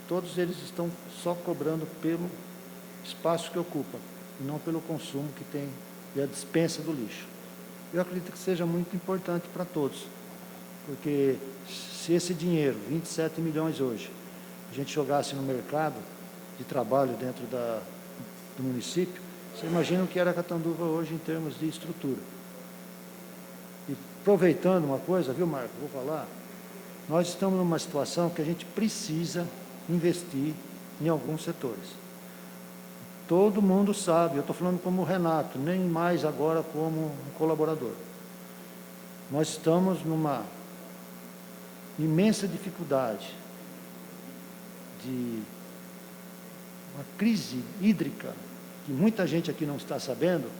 todos eles estão só cobrando pelo espaço que ocupa, e não pelo consumo que tem e a dispensa do lixo. Eu acredito que seja muito importante para todos, porque se esse dinheiro, 27 milhões hoje, a gente jogasse no mercado de trabalho dentro do município, você imagina o que era Catanduva hoje em termos de estrutura. E aproveitando uma coisa, viu, Marco, vou falar, nós estamos numa situação que a gente precisa investir em alguns setores. Todo mundo sabe, eu estou falando como Renato, nem mais agora como um colaborador. Nós estamos numa imensa dificuldade de uma crise hídrica, que muita gente aqui não está sabendo,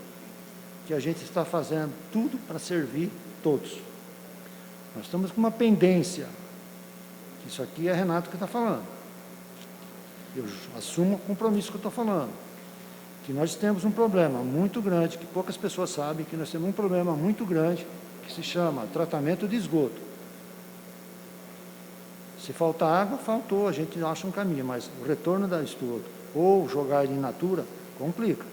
que a gente está fazendo tudo para servir todos. Nós estamos com uma pendência, que isso aqui é Renato que está falando. Eu assumo o compromisso que eu estou falando. Que nós temos um problema muito grande, que poucas pessoas sabem, que nós temos um problema muito grande, que se chama tratamento de esgoto. Se faltar água, faltou, a gente acha um caminho, mas o retorno da esgoto ou jogar ele in natura, complica.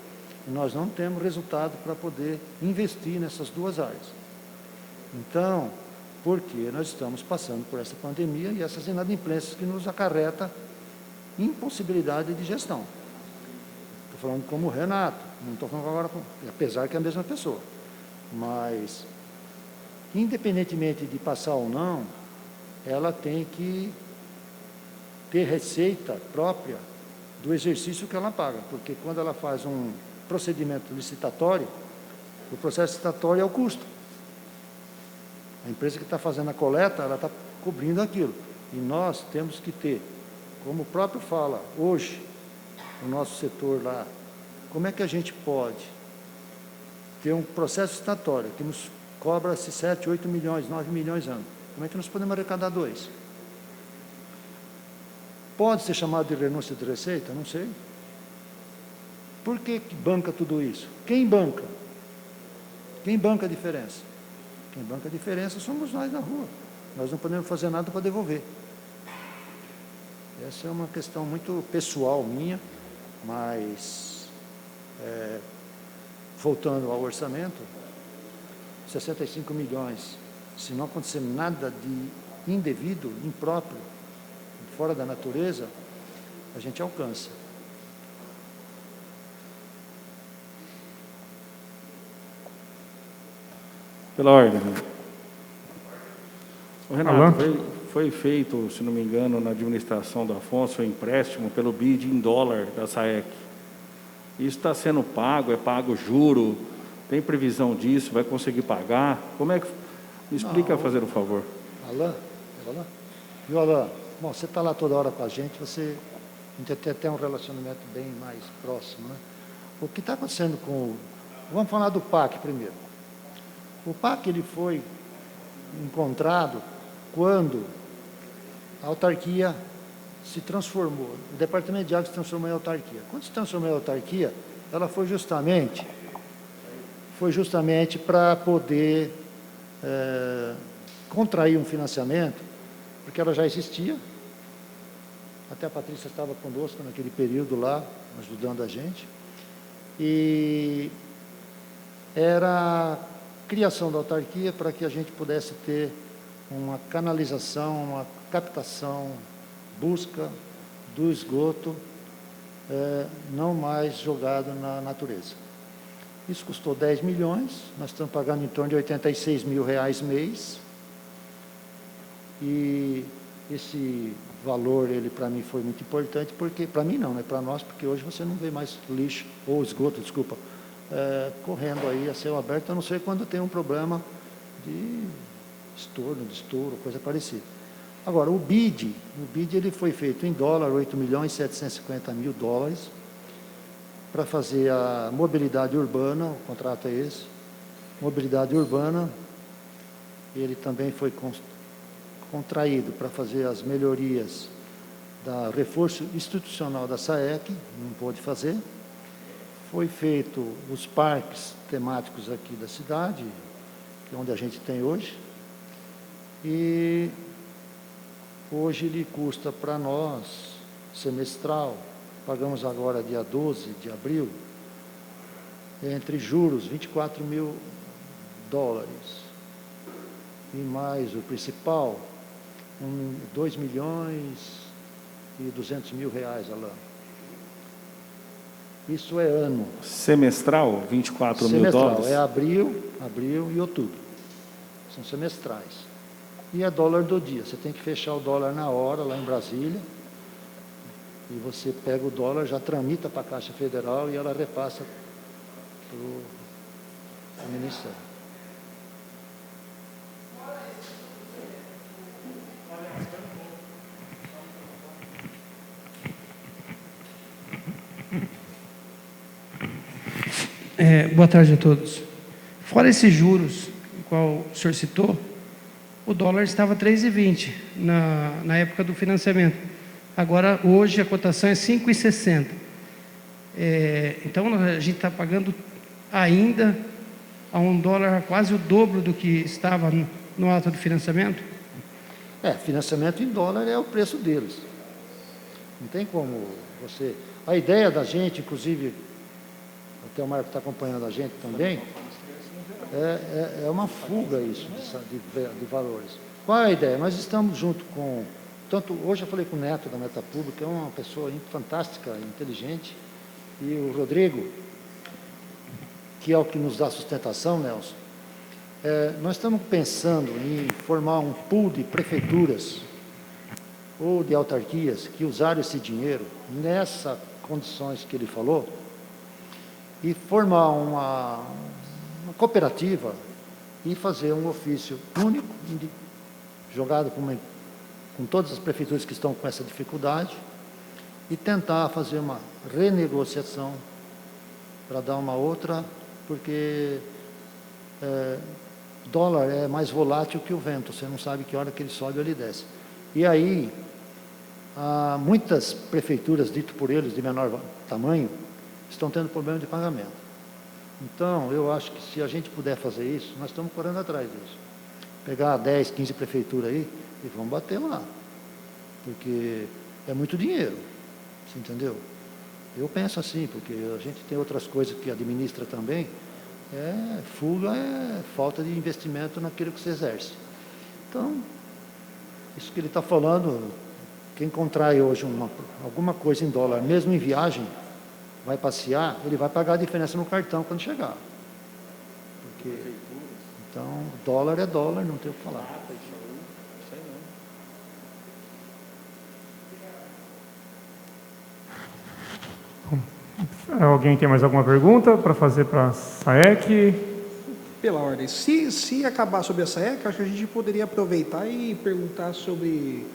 E nós não temos resultado para poder investir nessas duas áreas. Então, porque nós estamos passando por essa pandemia e essas inadimplências que nos acarreta impossibilidade de gestão. Estou falando como Renato, não estou falando agora, apesar que é a mesma pessoa. Mas, independentemente de passar ou não, ela tem que ter receita própria do exercício que ela paga, porque quando ela faz um procedimento licitatório, o processo licitatório é o custo. A empresa que está fazendo a coleta, ela está cobrindo aquilo. E nós temos que ter, como o próprio fala hoje, o nosso setor lá, como é que a gente pode ter um processo licitatório que nos cobra-se 7, 8 milhões, 9 milhões ano? Como é que nós podemos arrecadar 2? Pode ser chamado de renúncia de receita? Não sei. Por que banca tudo isso? Quem banca? Quem banca a diferença? Quem banca a diferença somos nós na rua. Nós não podemos fazer nada para devolver. Essa é uma questão muito pessoal minha, mas, voltando ao orçamento, 65 milhões, se não acontecer nada de indevido, impróprio, fora da natureza, a gente alcança. Pela ordem. O Alan? Renato, foi feito, se não me engano, na administração do Afonso, um empréstimo pelo BID em dólar da SAEC. Isso está sendo pago, é pago juro, tem previsão disso, vai conseguir pagar? Como é que... Me explica, fazer um favor. Alan? Viu, Alan? Bom, você está lá toda hora com a gente gente tem até um relacionamento bem mais próximo, né? O que está acontecendo Vamos falar do PAC primeiro. O PAC, ele foi encontrado quando a autarquia se transformou, o Departamento de Água se transformou em autarquia. Quando se transformou em autarquia, ela foi justamente para poder contrair um financiamento, porque ela já existia. Até a Patrícia estava conosco naquele período lá, ajudando a gente. E era a criação da autarquia para que a gente pudesse ter uma canalização, uma captação, busca do esgoto, não mais jogado na natureza. Isso custou 10 milhões, nós estamos pagando em torno de R$86 mil mês. E esse valor, ele para mim foi muito importante, porque, para mim não, né? Para nós, porque hoje você não vê mais lixo, ou esgoto, desculpa, correndo aí a céu aberto, a não ser quando tem um problema de estouro, coisa parecida. Agora, o BID ele foi feito em dólar, 8.750.000 para fazer a mobilidade urbana, o contrato é esse, mobilidade urbana, ele também foi contraído para fazer as melhorias da reforço institucional da SAEC, não pôde fazer. Foi feito os parques temáticos aqui da cidade, que é onde a gente tem hoje, e hoje ele custa para nós, semestral, pagamos agora dia 12 de abril, entre juros, $24 mil, e mais o principal, R$2.200.000, Alain. Isso é ano. Semestral, 24 mil semestral, dólares? É abril e outubro. São semestrais. E é dólar do dia. Você tem que fechar o dólar na hora, lá em Brasília. E você pega o dólar, já tramita para a Caixa Federal e ela repassa para o Ministério. Boa tarde a todos. Fora esses juros, o qual o senhor citou, o dólar estava 3,20 na época do financiamento. Agora, hoje, a cotação é 5,60. Então, a gente está pagando ainda a $1 quase o dobro do que estava no ato do financiamento? Financiamento em dólar é o preço deles. Não tem como você... A ideia da gente, inclusive, até o Marco está acompanhando a gente também, é uma fuga isso de valores. Qual é a ideia? Nós estamos junto com... Hoje eu falei com o Neto da Meta Pública, é uma pessoa fantástica, inteligente, e o Rodrigo, que é o que nos dá sustentação, Nelson. Nós estamos pensando em formar um pool de prefeituras ou de autarquias que usaram esse dinheiro nessas condições que ele falou e formar uma cooperativa e fazer um ofício único, jogado com todas as prefeituras que estão com essa dificuldade e tentar fazer uma renegociação para dar uma outra, porque dólar é mais volátil que o vento, você não sabe que hora que ele sobe ou ele desce. E aí, muitas prefeituras, dito por eles, de menor tamanho, estão tendo problema de pagamento. Então, eu acho que se a gente puder fazer isso, nós estamos correndo atrás disso. Pegar 10, 15 prefeituras aí e vamos bater lá. Porque é muito dinheiro, você entendeu? Eu penso assim, porque a gente tem outras coisas que administra também, fuga é falta de investimento naquilo que se exerce. Então, isso que ele está falando, quem contrai hoje alguma coisa em dólar, mesmo em viagem, vai passear, ele vai pagar a diferença no cartão quando chegar. Porque, Então, dólar é dólar, não tem o que falar. Alguém tem mais alguma pergunta para fazer para a SAEC? Pela ordem. Se acabar sobre a SAEC, acho que a gente poderia aproveitar e perguntar sobre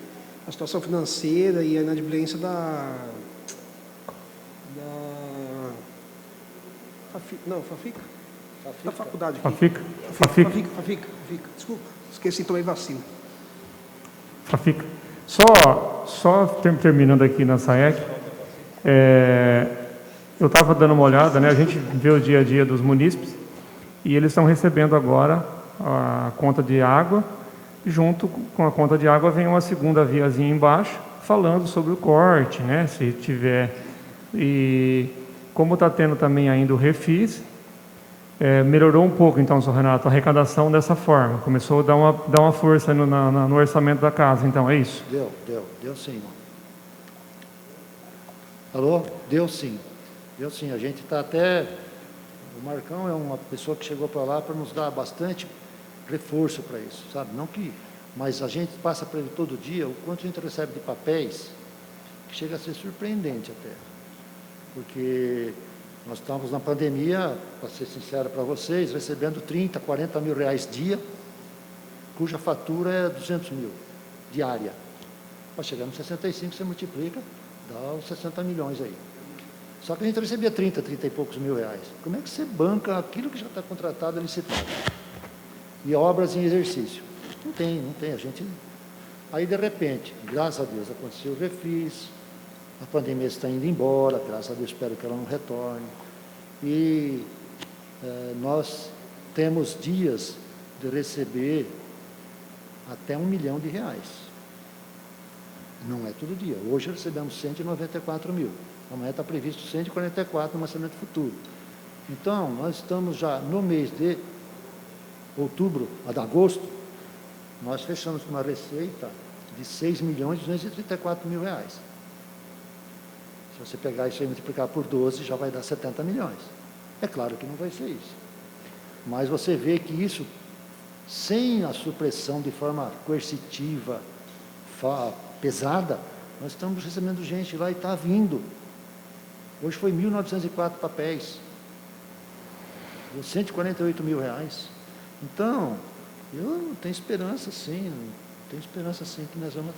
a situação financeira e a inadimplência da FAFICA? Da faculdade aqui. FAFICA. Desculpa, esqueci, tomei vacina. FAFICA. Só terminando aqui na SAEC, eu estava dando uma olhada, né? A gente vê o dia a dia dos munícipes e eles estão recebendo agora a conta de água. Junto com a conta de água vem uma segunda viazinha embaixo falando sobre o corte, né? Se tiver. E como está tendo também ainda o refis, melhorou um pouco, então, Sr. Renato, a arrecadação dessa forma. Começou a dar uma força no orçamento da casa, então, é isso? Deu sim, irmão. Alô? Deu sim. A gente está até... O Marcão é uma pessoa que chegou para lá para nos dar bastante reforço para isso, sabe? Não que... Mas a gente passa para ele todo dia o quanto a gente recebe de papéis, que chega a ser surpreendente até. Porque nós estávamos na pandemia, para ser sincero para vocês, recebendo 30, 40 mil reais dia, cuja fatura é 200 mil diária. Para chegar nos 65, você multiplica, dá os 60 milhões aí. Só que a gente recebia 30 e poucos mil reais. Como é que você banca aquilo que já está contratado, licitado? E obras em exercício? Não tem. A gente... Aí, de repente, graças a Deus, aconteceu o refis, a pandemia está indo embora, graças a Deus, espero que ela não retorne. E nós temos dias de receber até R$1 milhão. Não é todo dia. Hoje recebemos 194 mil. Amanhã está previsto 144 no orçamento futuro. Então, nós estamos já no mês de outubro a de agosto, nós fechamos com uma receita de R$6.234.000. Se você pegar isso e multiplicar por 12, já vai dar 70 milhões. É claro que não vai ser isso. Mas você vê que isso, sem a supressão de forma coercitiva, pesada, nós estamos recebendo gente lá e está vindo. Hoje foi 1.904 papéis. Deu R$148 mil. Então, eu não tenho esperança, sim. Que nós vamos...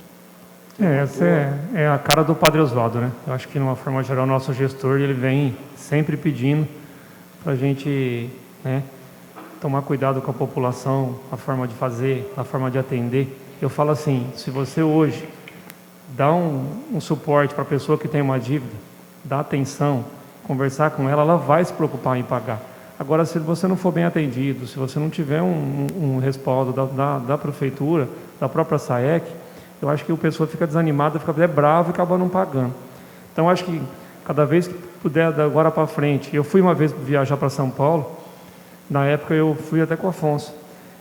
Essa é a cara do Padre Oswaldo, né? Eu acho que, de uma forma geral, o nosso gestor, ele vem sempre pedindo para a gente, né, tomar cuidado com a população, a forma de fazer, a forma de atender. Eu falo assim, se você hoje dá um suporte para a pessoa que tem uma dívida, dá atenção, conversar com ela, ela vai se preocupar em pagar. Agora, se você não for bem atendido, se você não tiver um respaldo da prefeitura, da própria SAEC, eu acho que a pessoa fica desanimada, fica até brava e acaba não pagando. Então, acho que cada vez que puder, agora para frente, eu fui uma vez viajar para São Paulo, na época eu fui até com o Afonso,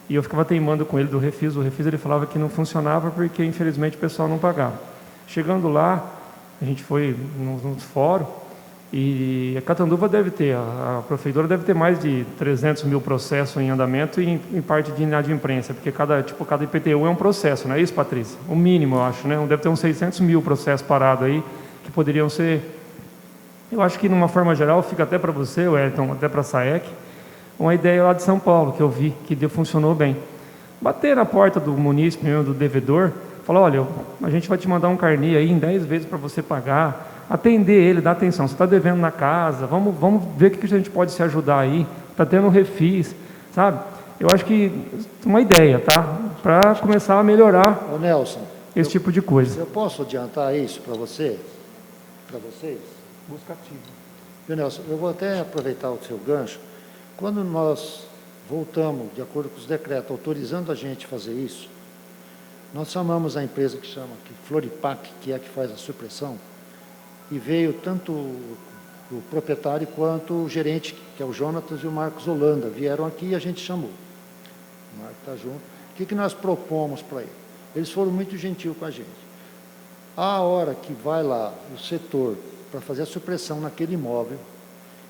e eu ficava teimando com ele do refis. O refis ele falava que não funcionava porque, infelizmente, o pessoal não pagava. Chegando lá, a gente foi nos fóruns, e a Catanduva deve ter, a prefeitura deve ter mais de 300 mil processos em andamento e em parte de inadimplência, porque cada IPTU é um processo, não é isso, Patrícia? O mínimo, eu acho, né? Deve ter uns 600 mil processos parados aí, que poderiam ser... Eu acho que, de uma forma geral, fica até para você, Wellington, até para a SAEC, uma ideia lá de São Paulo, que eu vi, que funcionou bem. Bater na porta do munícipe, do devedor, falar, olha, a gente vai te mandar um carnê aí em 10 vezes para você pagar, atender ele, dar atenção, você está devendo na casa, vamos ver o que a gente pode se ajudar aí, está tendo um refis, sabe? Eu acho que uma ideia, tá? Para começar a melhorar esse tipo de coisa. Eu posso adiantar isso para você? Para vocês? Busca ativa. Nelson, eu vou até aproveitar o seu gancho. Quando nós voltamos, de acordo com os decretos, autorizando a gente a fazer isso, nós chamamos a empresa que Floripac, que é a que faz a supressão, e veio tanto o proprietário quanto o gerente, que é o Jonatas e o Marcos Holanda, vieram aqui e a gente chamou. O Marcos está junto. O que nós propomos para ele? Eles foram muito gentis com a gente. A hora que vai lá o setor para fazer a supressão naquele imóvel,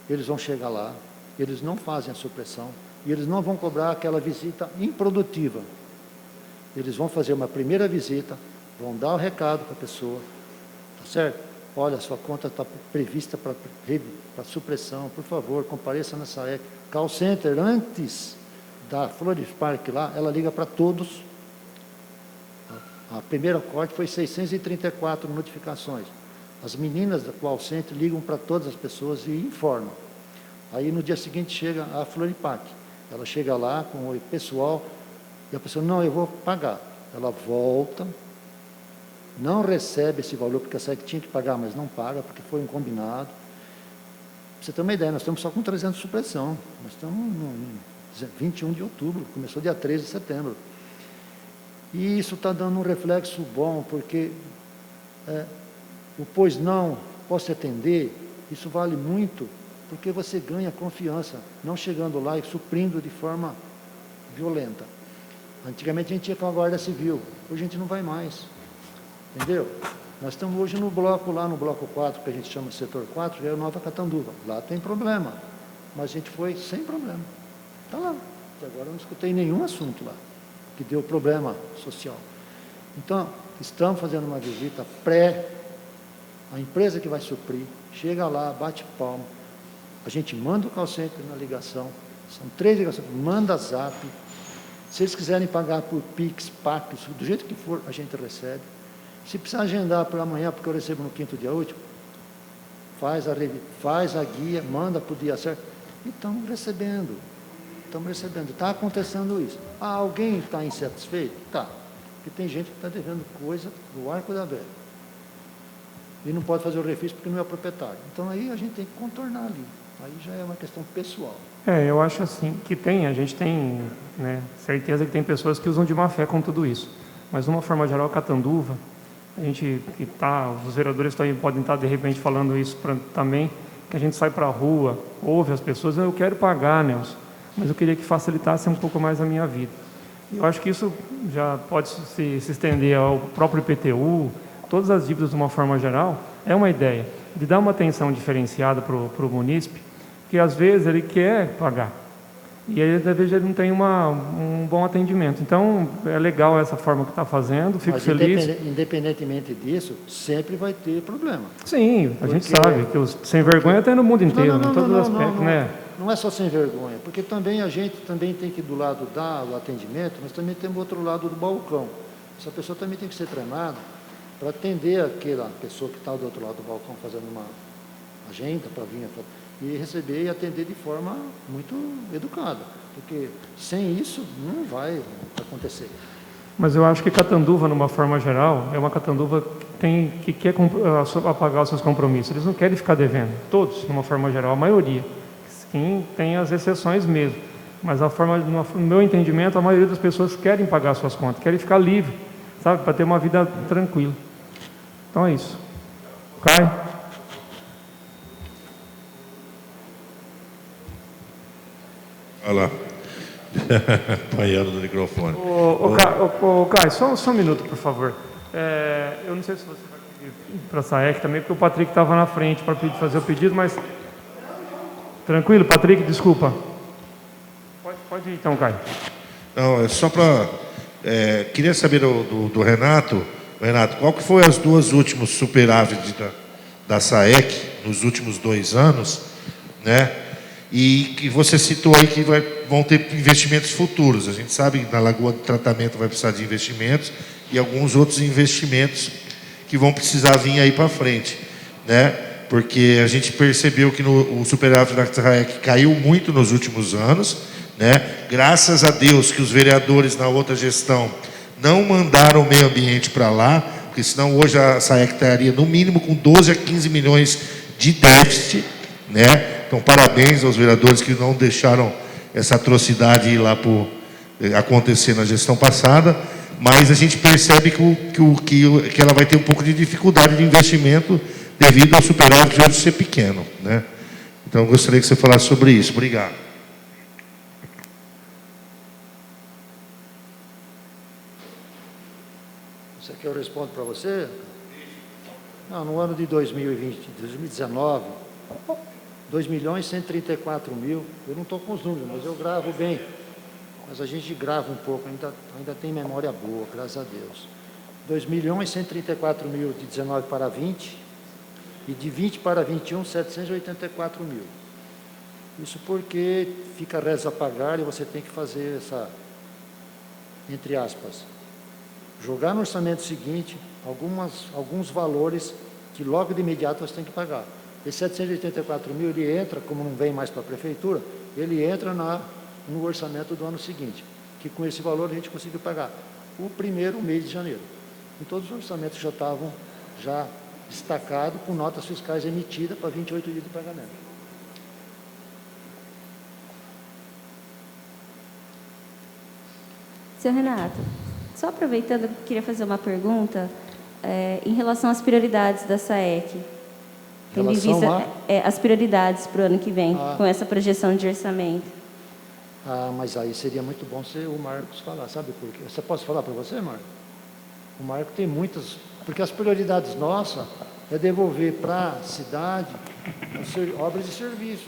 eles vão chegar lá, eles não fazem a supressão, E eles não vão cobrar aquela visita improdutiva. Eles vão fazer uma primeira visita, vão dar o recado para a pessoa, tá certo? Olha, sua conta está prevista para supressão, por favor, compareça na SAEC. Call Center, antes da Flores Park lá, ela liga para todos. A primeira corte foi 634 notificações. As meninas da Call Center ligam para todas as pessoas e informam. Aí no dia seguinte chega a Flores Park. Ela chega lá com o pessoal e a pessoa, não, eu vou pagar. Ela volta, não recebe esse valor, porque a SAEC tinha que pagar, mas não paga, porque foi um combinado. Para você ter uma ideia, nós estamos só com 300 de supressão. Nós estamos no 21 de outubro, começou dia 13 de setembro. E isso está dando um reflexo bom, porque o pois não, posso atender, isso vale muito, porque você ganha confiança, não chegando lá e suprindo de forma violenta. Antigamente a gente ia com a Guarda Civil, hoje a gente não vai mais. Entendeu? Nós estamos hoje no bloco, lá no bloco 4, que a gente chama de setor 4, que é a Nova Catanduva. Lá tem problema, mas a gente foi sem problema. Está lá. Até agora eu não escutei nenhum assunto lá que deu problema social. Então, estamos fazendo uma visita a empresa que vai suprir, chega lá, bate palma, a gente manda o call center na ligação, são 3 ligações, manda zap, se eles quiserem pagar por Pix, PAC, do jeito que for, a gente recebe. Se precisar agendar para amanhã, porque eu recebo no 5º dia útil, faz a guia, manda para o dia certo, e estamos recebendo, está acontecendo isso. Ah, alguém está insatisfeito? Está, porque tem gente que está devendo coisa do arco da velha, e não pode fazer o refis porque não é proprietário. Então aí a gente tem que contornar ali, aí já é uma questão pessoal. Eu acho assim que a gente tem, né, certeza que tem pessoas que usam de má fé com tudo isso, mas de uma forma geral, Catanduva, a gente que os vereadores podem estar de repente falando isso também, que a gente sai para a rua, ouve as pessoas, eu quero pagar, Nelson, mas eu queria que facilitasse um pouco mais a minha vida. Eu acho que isso já pode se estender ao próprio IPTU, todas as dívidas de uma forma geral, é uma ideia de dar uma atenção diferenciada para o munícipe, que às vezes ele quer pagar, e aí às vezes ele não tem um bom atendimento. Então, é legal essa forma que está fazendo, fico feliz. Independentemente disso, sempre vai ter problema. Sim, a gente sabe que os sem vergonha tem no mundo inteiro, em todos os aspectos, né? Não é só sem vergonha, porque também a gente também tem que, do lado do atendimento, nós também temos o outro lado do balcão. Essa pessoa também tem que ser treinada para atender aquela pessoa que está do outro lado do balcão fazendo uma agenda para vir e receber e atender de forma muito educada, porque sem isso não vai acontecer. Mas eu acho que Catanduva, numa forma geral, é uma Catanduva que quer pagar os seus compromissos. Eles não querem ficar devendo, todos, numa forma geral, a maioria. Sim, tem as exceções mesmo, mas no meu entendimento, a maioria das pessoas querem pagar suas contas, querem ficar livre, sabe, para ter uma vida tranquila. Então é isso. Caio? Olha lá. Apanhando do microfone. Caio, só um minuto, por favor. Eu não sei se você vai pedir para a SAEC também, porque o Patrick estava na frente para fazer o pedido, mas... Tranquilo, Patrick, desculpa. Pode ir então, Caio. Não, é só para... queria saber do Renato. Renato, qual que foi as 2 últimas superávites da SAEC nos últimos 2 anos, né? E que você citou aí que vão ter investimentos futuros. A gente sabe que na Lagoa do Tratamento vai precisar de investimentos e alguns outros investimentos que vão precisar vir aí para frente, né? Porque a gente percebeu que o superávit da SAEC caiu muito nos últimos anos, né? Graças a Deus que os vereadores na outra gestão não mandaram o meio ambiente para lá, porque senão hoje a SAEC estaria no mínimo com 12 a 15 milhões de déficit, né? Então, parabéns aos vereadores que não deixaram essa atrocidade ir lá acontecer na gestão passada, mas a gente percebe que ela vai ter um pouco de dificuldade de investimento devido ao superávit de hoje ser pequeno, né? Então, eu gostaria que você falasse sobre isso. Obrigado. Você quer que eu responda para você? Não, no ano de 2020, 2019, 2.134.000, eu não estou com os números, mas eu gravo bem. Mas a gente grava um pouco, ainda tem memória boa, graças a Deus. 2.134.000 de 19 para 20 e de 20 para 21, 784.000. Isso porque fica res a pagar e você tem que fazer essa, entre aspas, jogar no orçamento seguinte alguns valores que logo de imediato você tem que pagar. Esse 784.000, ele entra, como não vem mais para a prefeitura, ele entra no orçamento do ano seguinte, que com esse valor a gente conseguiu pagar o primeiro mês de janeiro. E todos os orçamentos já estavam destacados com notas fiscais emitidas para 28 dias de pagamento. Senhor Renato, só aproveitando, eu queria fazer uma pergunta em relação às prioridades da SAEC. Tendo em vista as prioridades para o ano que vem, com essa projeção de orçamento. Mas aí seria muito bom se o Marcos falar, sabe por quê? Você pode falar para você, Marcos? O Marcos tem muitas, porque as prioridades nossas é devolver para a cidade obras e serviços.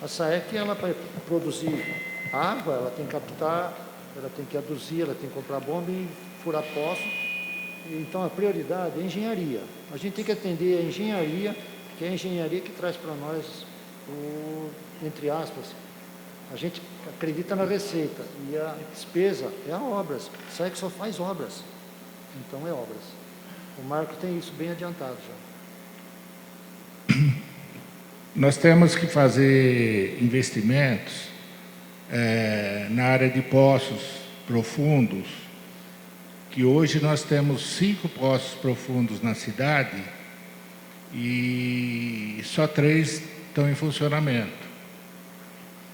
A SAEC, ela para produzir água, ela tem que captar, ela tem que aduzir, ela tem que comprar bomba e furar poço. Então a prioridade é a engenharia. A gente tem que atender a engenharia, que é a engenharia que traz para nós, entre aspas, a gente acredita na receita e a despesa é a obras. A SAEC só faz obras. Então é obras. O Marco tem isso bem adiantado já. Nós temos que fazer investimentos na área de poços profundos, que hoje nós temos 5 poços profundos na cidade e só 3 estão em funcionamento.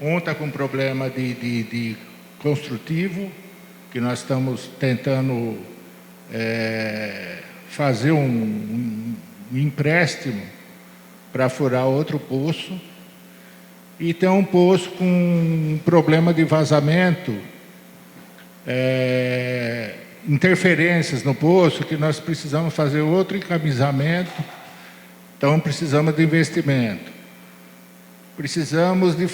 Um está com problema de construtivo, que nós estamos tentando fazer um empréstimo para furar outro poço. E tem um poço com um problema de vazamento, interferências no poço, que nós precisamos fazer outro encaminhamento, então precisamos de investimento. Precisamos de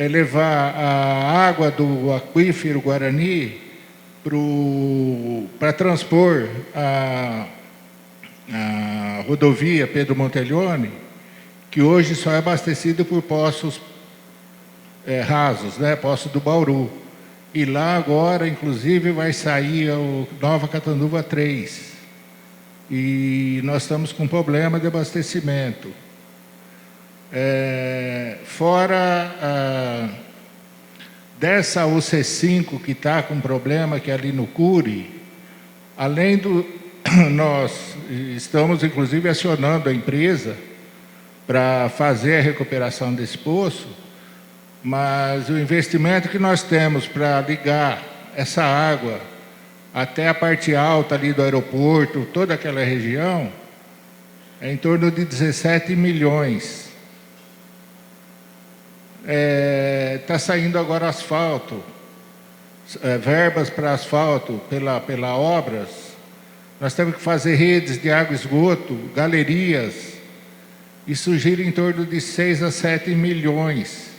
levar a água do aquífero Guarani para transpor a rodovia Pedro Monteglione, que hoje só é abastecido por poços rasos, né? Poço do Bauru. E lá agora, inclusive, vai sair o Nova Catanduva 3. E nós estamos com problema de abastecimento. Fora dessa UC5 que está com problema, que é ali no Curi, além do... Nós estamos, inclusive, acionando a empresa para fazer a recuperação desse poço, mas o investimento que nós temos para ligar essa água até a parte alta ali do aeroporto, toda aquela região, é em torno de 17 milhões. Está saindo agora asfalto, verbas para asfalto pela obras. Nós temos que fazer redes de água e esgoto, galerias. Isso gira em torno de 6 a 7 milhões.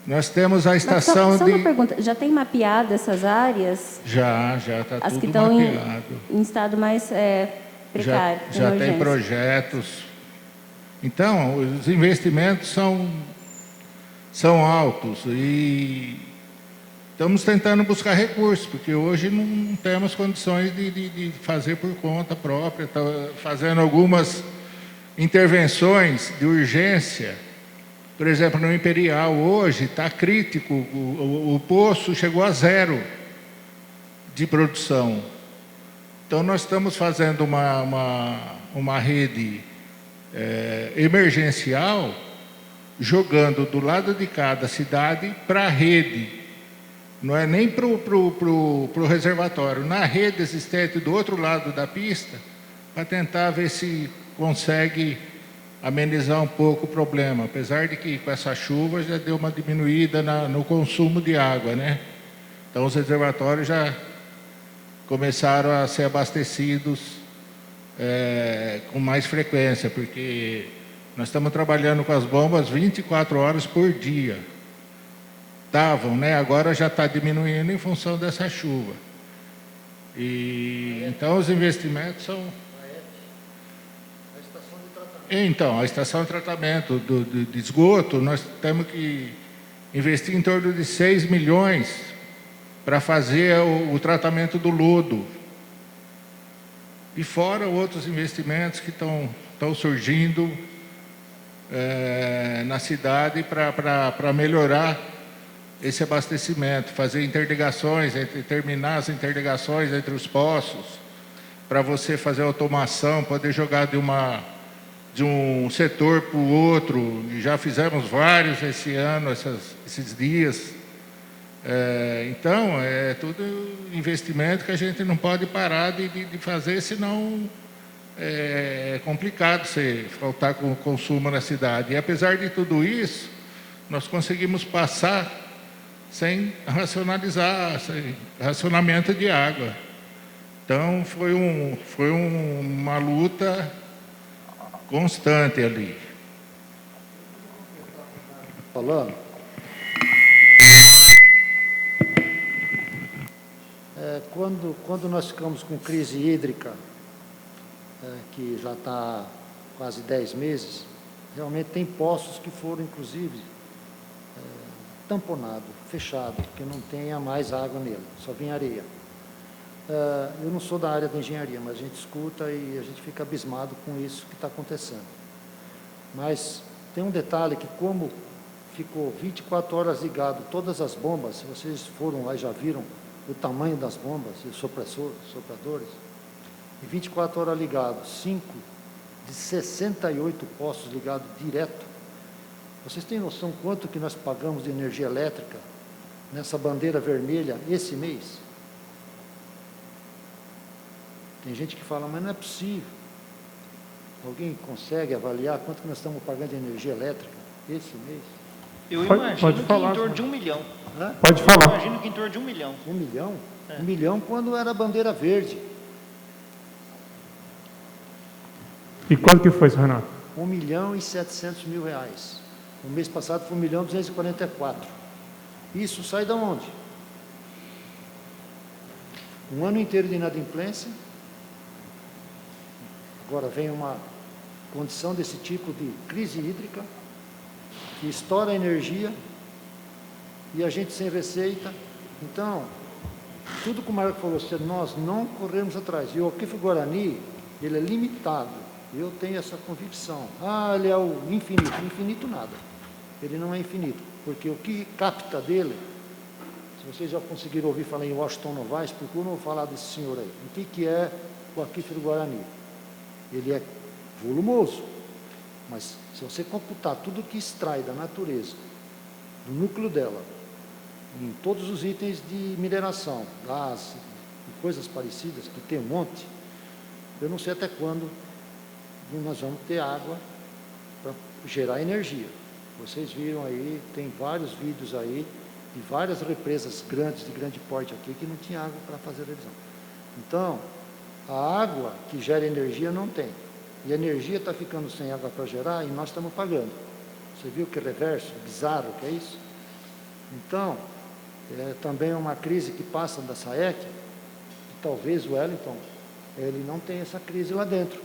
Nós temos a estação só uma pergunta, já tem mapeado essas áreas? Já está tudo mapeado. As que estão em estado mais precário. Já tem projetos. Então, os investimentos são altos e estamos tentando buscar recursos, porque hoje não temos condições de fazer por conta própria. Está fazendo algumas intervenções de urgência. Por exemplo, no Imperial, hoje está crítico, o poço chegou a 0 de produção. Então, nós estamos fazendo uma rede emergencial, jogando do lado de cada cidade para a rede. Não é nem para o reservatório, na rede existente do outro lado da pista, para tentar ver se consegue amenizar um pouco o problema, apesar de que com essa chuva já deu uma diminuída no consumo de água, né? Então os reservatórios já começaram a ser abastecidos com mais frequência, porque Nós estamos trabalhando com as bombas 24 horas por dia. Estavam, né? Agora já está diminuindo em função dessa chuva. E então os investimentos são... Então, a estação de tratamento de esgoto, nós temos que investir em torno de 6 milhões para fazer o tratamento do lodo. E fora outros investimentos que estão surgindo na cidade para melhorar esse abastecimento, fazer interligações, terminar as interligações entre os poços, para você fazer automação, poder jogar de um setor para o outro. Já fizemos vários esse ano, esses dias. Então, é tudo investimento que a gente não pode parar de fazer, senão é complicado você faltar com o consumo na cidade. E apesar de tudo isso, nós conseguimos passar sem racionalizar, sem racionamento de água. Então, foi uma luta constante ali. Falando. Quando nós ficamos com crise hídrica, que já está quase 10 meses, realmente tem poços que foram, inclusive, tamponados, fechados, porque não tenha mais água nele, só vinha areia. Eu não sou da área da engenharia, mas a gente escuta e a gente fica abismado com isso que está acontecendo. Mas tem um detalhe que, como ficou 24 horas ligado todas as bombas, se vocês foram lá e já viram o tamanho das bombas e os sopradores, e 24 horas ligados, 5 de 68 postos ligados direto. Vocês têm noção quanto que nós pagamos de energia elétrica nessa bandeira vermelha esse mês? Tem gente que fala, mas não é possível. Alguém consegue avaliar quanto que nós estamos pagando de energia elétrica esse mês? Eu imagino que em torno de 1 milhão. Pode falar. Eu imagino que em torno de 1 milhão. 1 milhão? 1 milhão quando era bandeira verde. E quanto que foi, senhor Renato? 1 milhão e 700 mil reais. No mês passado foi 1 milhão e 244. Isso sai de onde? Um ano inteiro de inadimplência. Agora vem uma condição desse tipo de crise hídrica, que estoura a energia, e a gente sem receita. Então, tudo que o Marco falou, nós não corremos atrás. E o Aquífero Guarani, ele é limitado. Eu tenho essa convicção. Ele é o infinito. Infinito nada. Ele não é infinito. Porque o que capta dele, se vocês já conseguiram ouvir falar em Washington Novaes, procuram falar desse senhor aí. O que é o Aquífero Guarani? Ele é volumoso. Mas se você computar tudo que extrai da natureza, do núcleo dela, em todos os itens de mineração, gás e coisas parecidas, que tem um monte, eu não sei até quando nós vamos ter água para gerar energia. Vocês viram aí, tem vários vídeos aí, de várias represas grandes, de grande porte aqui, que não tinha água para fazer revisão. Então, a água que gera energia não tem. E a energia está ficando sem água para gerar e nós estamos pagando. Você viu que reverso, bizarro que é isso? Então, é também uma crise que passa da SAEC, que talvez o Wellington, ele não tenha essa crise lá dentro.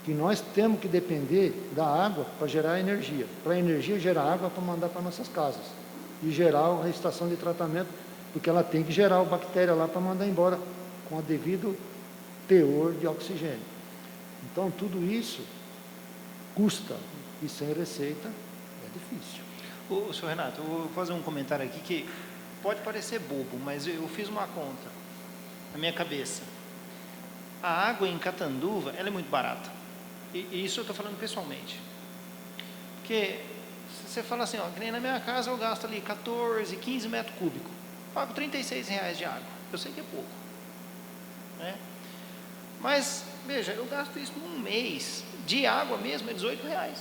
Que nós temos que depender da água para gerar energia. Para a energia gerar água para mandar para nossas casas. E gerar a estação de tratamento, porque ela tem que gerar a bactéria lá para mandar embora com o devido teor de oxigênio. Então, tudo isso custa, e sem receita é difícil. Senhor Renato, eu vou fazer um comentário aqui que pode parecer bobo, mas eu fiz uma conta na minha cabeça. A água em Catanduva, ela é muito barata. E isso eu estou falando pessoalmente. Porque você fala assim, que nem na minha casa eu gasto ali 14, 15 metros cúbicos. Pago R$36 de água. Eu sei que é pouco. Né? Mas, veja, eu gasto isso num mês. De água mesmo é R$18.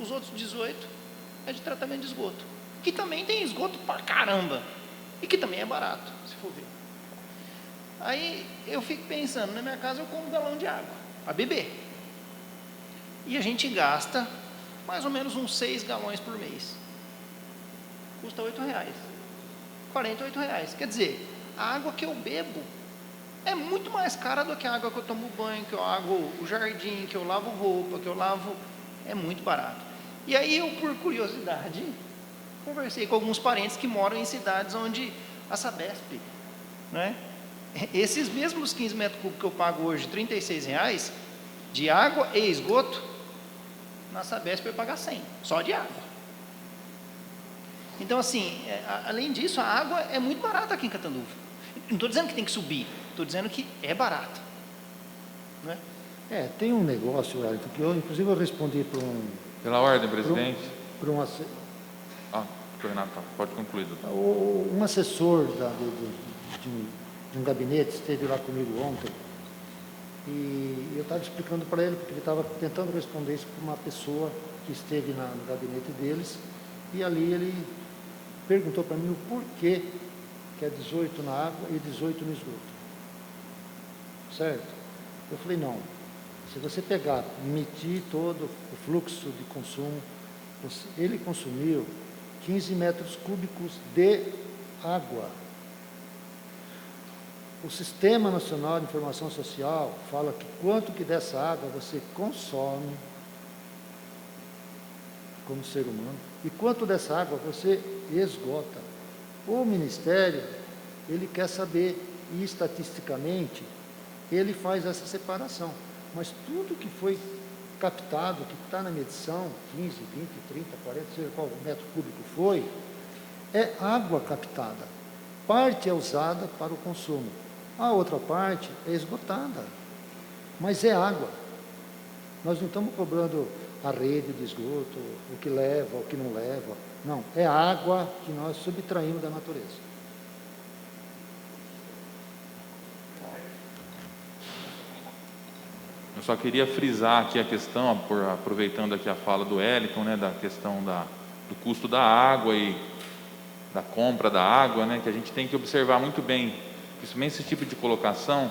Os outros 18 é de tratamento de esgoto. Que também tem esgoto pra caramba. E que também é barato, se for ver. Aí eu fico pensando, na minha casa eu como um galão de água, a beber. E a gente gasta mais ou menos uns 6 galões por mês. Custa R$ 8,00. R$ 48,00. Quer dizer, a água que eu bebo é muito mais cara do que a água que eu tomo banho, que eu água o jardim, que eu lavo roupa, que eu lavo... É muito barato. E aí eu, por curiosidade, conversei com alguns parentes que moram em cidades onde a Sabesp, né? Esses mesmos 15 metros cúbicos que eu pago hoje, R$ 36,00, de água e esgoto, na Sabesp eu ia pagar 100, só de água. Então, assim, além disso, a água é muito barata aqui em Catanduva. Não estou dizendo que tem que subir, estou dizendo que é barato. Né? Tem um negócio, Wellington, que eu, inclusive, eu respondi para um... Pela ordem, presidente. Para um Renato, pode concluir, doutor. Um assessor de um gabinete esteve lá comigo ontem e eu estava explicando para ele, porque ele estava tentando responder isso para uma pessoa que esteve no gabinete deles, e ali ele perguntou para mim o porquê que é 18 na água e 18 no esgoto. Certo? Eu falei, não, se você pegar, medir todo o fluxo de consumo, ele consumiu 15 metros cúbicos de água. O Sistema Nacional de Informação Social fala que quanto que dessa água você consome como ser humano e quanto dessa água você esgota. O Ministério, ele quer saber, e estatisticamente, ele faz essa separação. Mas tudo que foi captado, que está na medição, 15, 20, 30, 40, seja qual metro cúbico foi, é água captada. Parte é usada para o consumo, a outra parte é esgotada, mas é água. Nós não estamos cobrando a rede de esgoto, o que leva, o que não leva. Não, é água que nós subtraímos da natureza. Eu só queria frisar aqui a questão, aproveitando aqui a fala do Wellington, né, da questão do custo da água e da compra da água, né, que a gente tem que observar muito bem, principalmente esse tipo de colocação,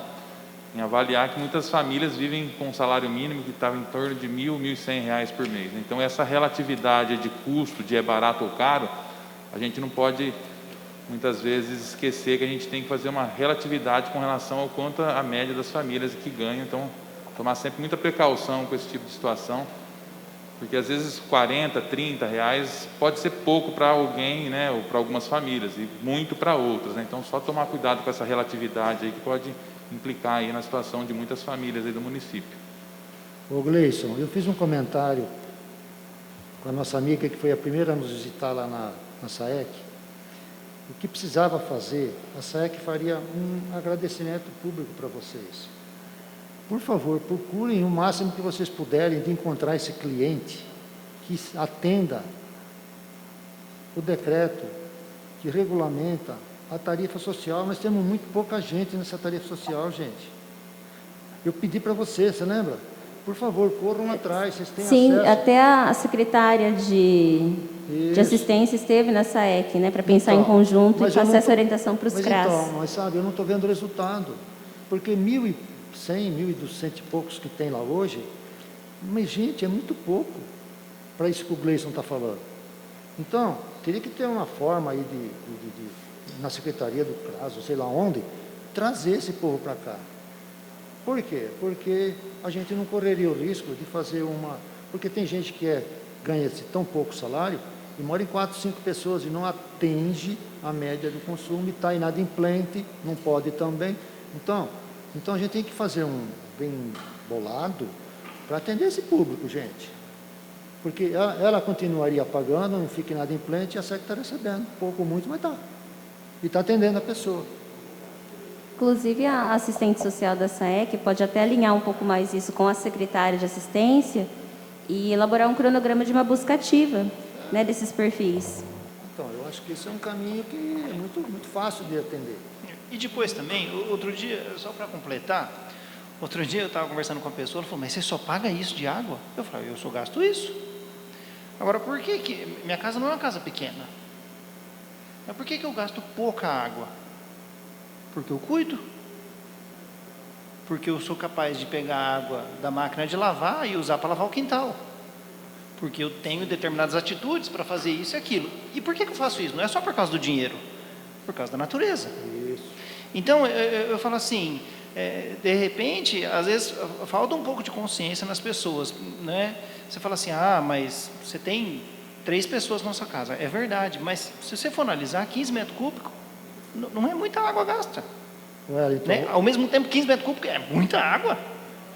em avaliar que muitas famílias vivem com um salário mínimo que estava em torno de R$ 1.000, R$ 1.100 por mês. Então, essa relatividade de custo, de é barato ou caro, a gente não pode, muitas vezes, esquecer que a gente tem que fazer uma relatividade com relação ao quanto a média das famílias que ganham. Então, tomar sempre muita precaução com esse tipo de situação, porque às vezes 40, 30 reais pode ser pouco para alguém, né, ou para algumas famílias, e muito para outras, né? Então, só tomar cuidado com essa relatividade aí, que pode implicar aí na situação de muitas famílias aí do município. Ô Gleison, eu fiz um comentário com a nossa amiga que foi a primeira a nos visitar lá na SAEC. O que precisava fazer, a SAEC faria um agradecimento público para vocês. Por favor, procurem o máximo que vocês puderem de encontrar esse cliente que atenda o decreto que regulamenta a tarifa social. Nós temos muito pouca gente nessa tarifa social, gente. Eu pedi para você lembra? Por favor, corram atrás, vocês têm Sim, acesso. até a secretária de assistência esteve na SAEC, né, para pensar em conjunto e passar essa orientação para os CRAS. Mas sabe, eu não estou vendo resultado, porque 1.100, 1.200 e poucos que tem lá hoje, mas, gente, é muito pouco para isso que o Gleison está falando. Então, teria que ter uma forma aí na Secretaria do CRAS, ou sei lá onde, trazer esse povo para cá. Por quê? Porque a gente não correria o risco de fazer uma... Porque tem gente que ganha-se tão pouco salário e mora em 4, 5 pessoas e não atende a média do consumo e está inadimplente, não pode também. Então a gente tem que fazer um bem bolado para atender esse público, gente. Porque ela continuaria pagando, não fica inadimplente, e a SEC está recebendo, pouco ou muito, mas está. E está atendendo a pessoa. Inclusive, a assistente social da SAEC pode até alinhar um pouco mais isso com a secretária de assistência e elaborar um cronograma de uma busca ativa, né, desses perfis. Então, eu acho que esse é um caminho que é muito, muito fácil de atender. E depois também, outro dia, só para completar, outro dia eu estava conversando com a pessoa, ela falou, mas você só paga isso de água? Eu falei, eu só gasto isso. Agora, por que minha casa não é uma casa pequena? Mas por que eu gasto pouca água? Porque eu cuido. porque eu sou capaz de pegar a água da máquina de lavar e usar para lavar o quintal. Porque eu tenho determinadas atitudes para fazer isso e aquilo. E por que eu faço isso? Não é só por causa do dinheiro, por causa da natureza. Isso. Então, eu falo assim, de repente, às vezes, falta um pouco de consciência nas pessoas, né? Você fala assim, mas você tem 3 pessoas na sua casa. É verdade, mas se você for analisar, 15 metros cúbicos não é muita água gasta. Wellington, né? Ao mesmo tempo, 15 metros cúbicos é muita água.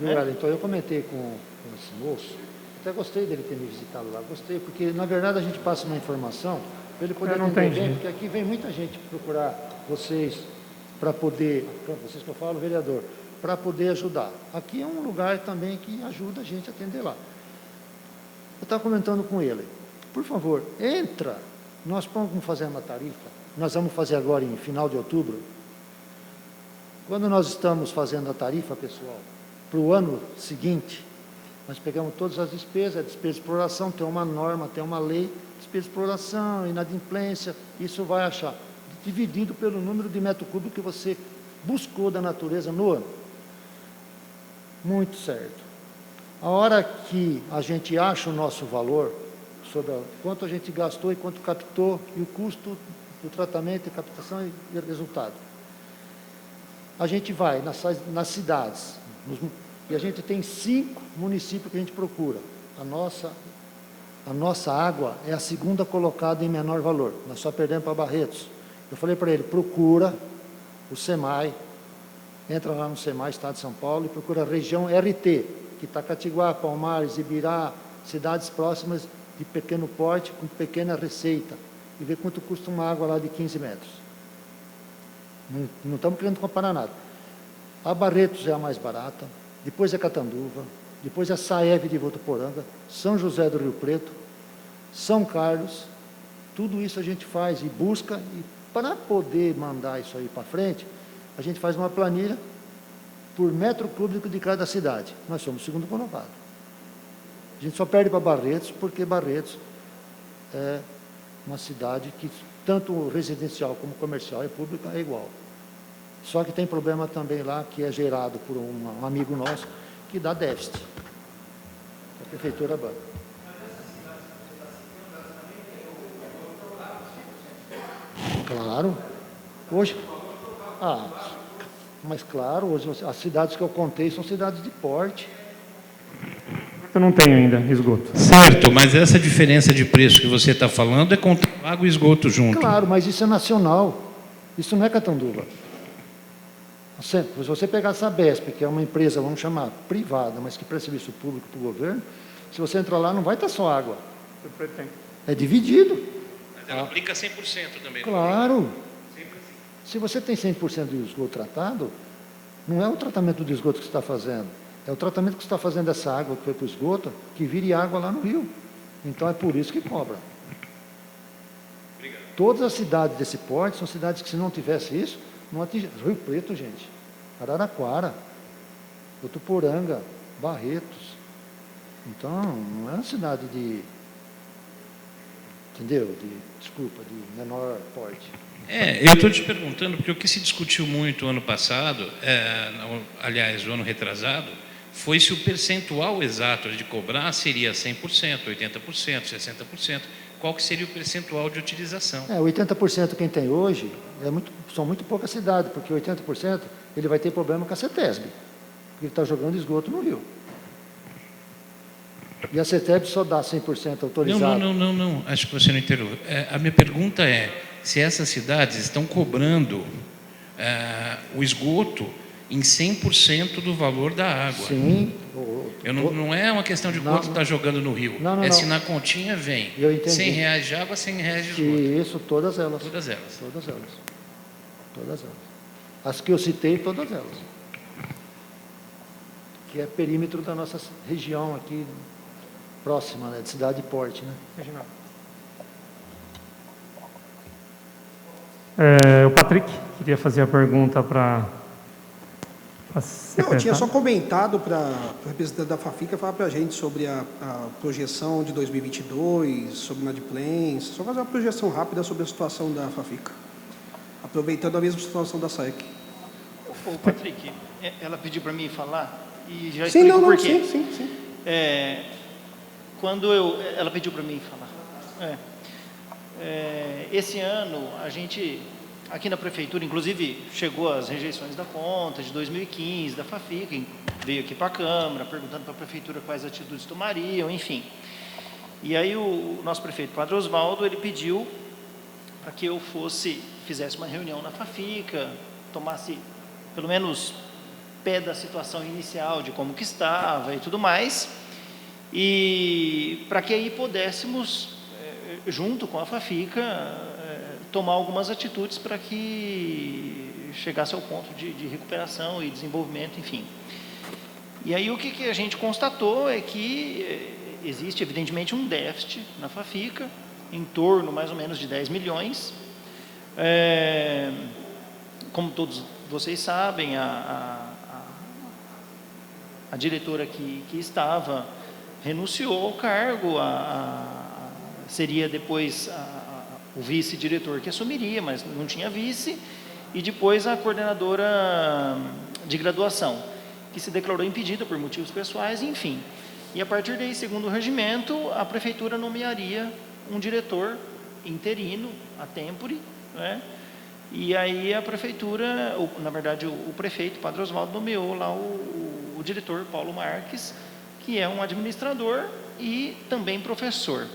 Wellington, eu comentei com esse moço, até gostei dele ter me visitado lá, gostei, porque na verdade a gente passa uma informação para ele poder atender bem, porque aqui vem muita gente procurar vocês para poder, vocês que eu falo, vereador, para poder ajudar. Aqui é um lugar também que ajuda a gente a atender lá. Eu estava comentando com ele, por favor, entra, nós vamos fazer uma tarifa, nós vamos fazer agora em final de outubro. Quando nós estamos fazendo a tarifa, pessoal, para o ano seguinte, nós pegamos todas as despesas, a despesa de exploração, tem uma norma, tem uma lei, despesa de exploração, inadimplência, isso vai achar, dividido pelo número de metro cúbico que você buscou da natureza no ano. Muito certo. A hora que a gente acha o nosso valor, sobre quanto a gente gastou e quanto captou, e o custo do tratamento e captação e resultado. A gente vai nas cidades, e a gente tem 5 municípios que a gente procura. A nossa água é a segunda colocada em menor valor. Nós só perdemos para Barretos. Eu falei para ele, procura o SEMAI, entra lá no SEMAI, Estado de São Paulo, e procura a região RT, que está Catiguá, Palmares, Ibirá, cidades próximas de pequeno porte, com pequena receita, e vê quanto custa uma água lá de 15 metros. Não estamos querendo comparar nada. A Barretos é a mais barata, depois é Catanduva, depois é Saev de Votuporanga, São José do Rio Preto, São Carlos, tudo isso a gente faz e busca, e para poder mandar isso aí para frente, a gente faz uma planilha por metro cúbico de cada cidade. Nós somos o segundo colocado. A gente só perde para Barretos, porque Barretos é uma cidade que tanto residencial como comercial e pública é igual. Só que tem problema também lá, que é gerado por um amigo nosso, que dá déficit. A prefeitura banca. Claro. Hoje... mas claro, hoje as cidades que eu contei são cidades de porte. Eu não tenho ainda esgoto. Certo, mas essa diferença de preço que você está falando é com água e esgoto junto. Claro, mas isso é nacional. Isso não é Catanduva. Se você pegar a Sabesp, que é uma empresa, vamos chamar, privada, mas que presta serviço público para o governo, se você entrar lá, não vai estar só água. É dividido. Mas ela aplica 100% também. Claro. Se você tem 100% de esgoto tratado, não é o tratamento do esgoto que você está fazendo. É o tratamento que você está fazendo dessa água que foi para o esgoto, que vire água lá no rio. Então, é por isso que cobra. Obrigado. Todas as cidades desse porte são cidades que, se não tivesse isso, não atinge. Rio Preto, gente. Araraquara. Votuporanga. Barretos. Então, não é uma cidade de... Entendeu? Desculpa, de menor porte. Eu estou te perguntando, porque o que se discutiu muito ano passado, aliás, o ano retrasado, foi se o percentual exato de cobrar seria 100%, 80%, 60%. Qual que seria o percentual de utilização? 80% quem tem hoje são muito poucas cidades, porque 80% ele vai ter problema com a CETESB, porque ele está jogando esgoto no rio. E a CETESB só dá 100% autorizado. Não. Acho que você não entendeu. A minha pergunta é se essas cidades estão cobrando o esgoto em 100% do valor da água. Sim. Não é uma questão de quanto está jogando no rio. Se na continha vem R$100 de água, R$100 de esgoto. Isso, todas elas. Todas elas. Todas elas. As que eu citei, todas elas. Que é perímetro da nossa região aqui, próxima, né, de Cidade de Porte, né? Reginaldo. O Patrick queria fazer a pergunta para a secretária. Eu tinha só comentado para o representante da FAFICA falar para a gente sobre a projeção de 2022, sobre inadimplência, só fazer uma projeção rápida sobre a situação da FAFICA, aproveitando a mesma situação da SAEC. Ô, Patrick, ela pediu para mim falar e já Sim, explico não, por quê. sim. Ela pediu para mim falar. Esse ano, a gente, aqui na prefeitura, inclusive, chegou as rejeições da conta de 2015, da FAFICA, veio aqui para a Câmara, perguntando para a prefeitura quais atitudes tomariam, enfim. E aí o nosso prefeito, Padre Osvaldo, ele pediu para que eu fizesse uma reunião na FAFICA, tomasse pelo menos pé da situação inicial, de como que estava e tudo mais, e para que aí pudéssemos, junto com a FAFICA, tomar algumas atitudes para que chegasse ao ponto de recuperação e desenvolvimento, enfim. E aí o que a gente constatou é que existe evidentemente um déficit na FAFICA, em torno mais ou menos de 10 milhões. Como todos vocês sabem, a diretora que estava renunciou ao cargo, seria depois o vice-diretor que assumiria, mas não tinha vice, e depois a coordenadora de graduação, que se declarou impedida por motivos pessoais, enfim. E a partir daí, segundo o regimento, a prefeitura nomearia um diretor interino, a tempore, né? E aí a prefeitura, na verdade o prefeito, Padre Osvaldo, nomeou lá o diretor Paulo Marques, que é um administrador e também professor.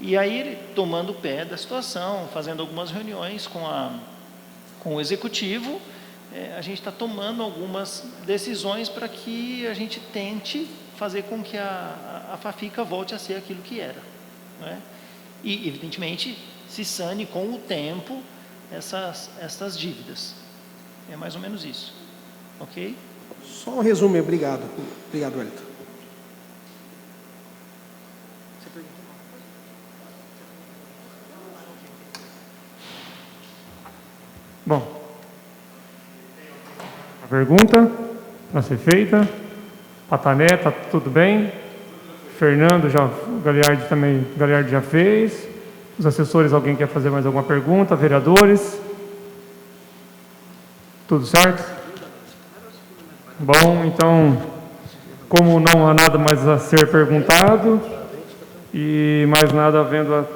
E aí ele, tomando pé da situação, fazendo algumas reuniões com o executivo, a gente está tomando algumas decisões para que a gente tente fazer com que a FAFICA volte a ser aquilo que era, né? E, evidentemente, se sane com o tempo essas dívidas. É mais ou menos isso. Ok? Só um resumo, obrigado. Obrigado, Wellington. Você perguntou? Bom, a pergunta para ser feita. Patané, está tudo bem? Fernando, o Galiardi já fez. Os assessores, alguém quer fazer mais alguma pergunta? Vereadores? Tudo certo? Bom, então, como não há nada mais a ser perguntado e mais nada havendo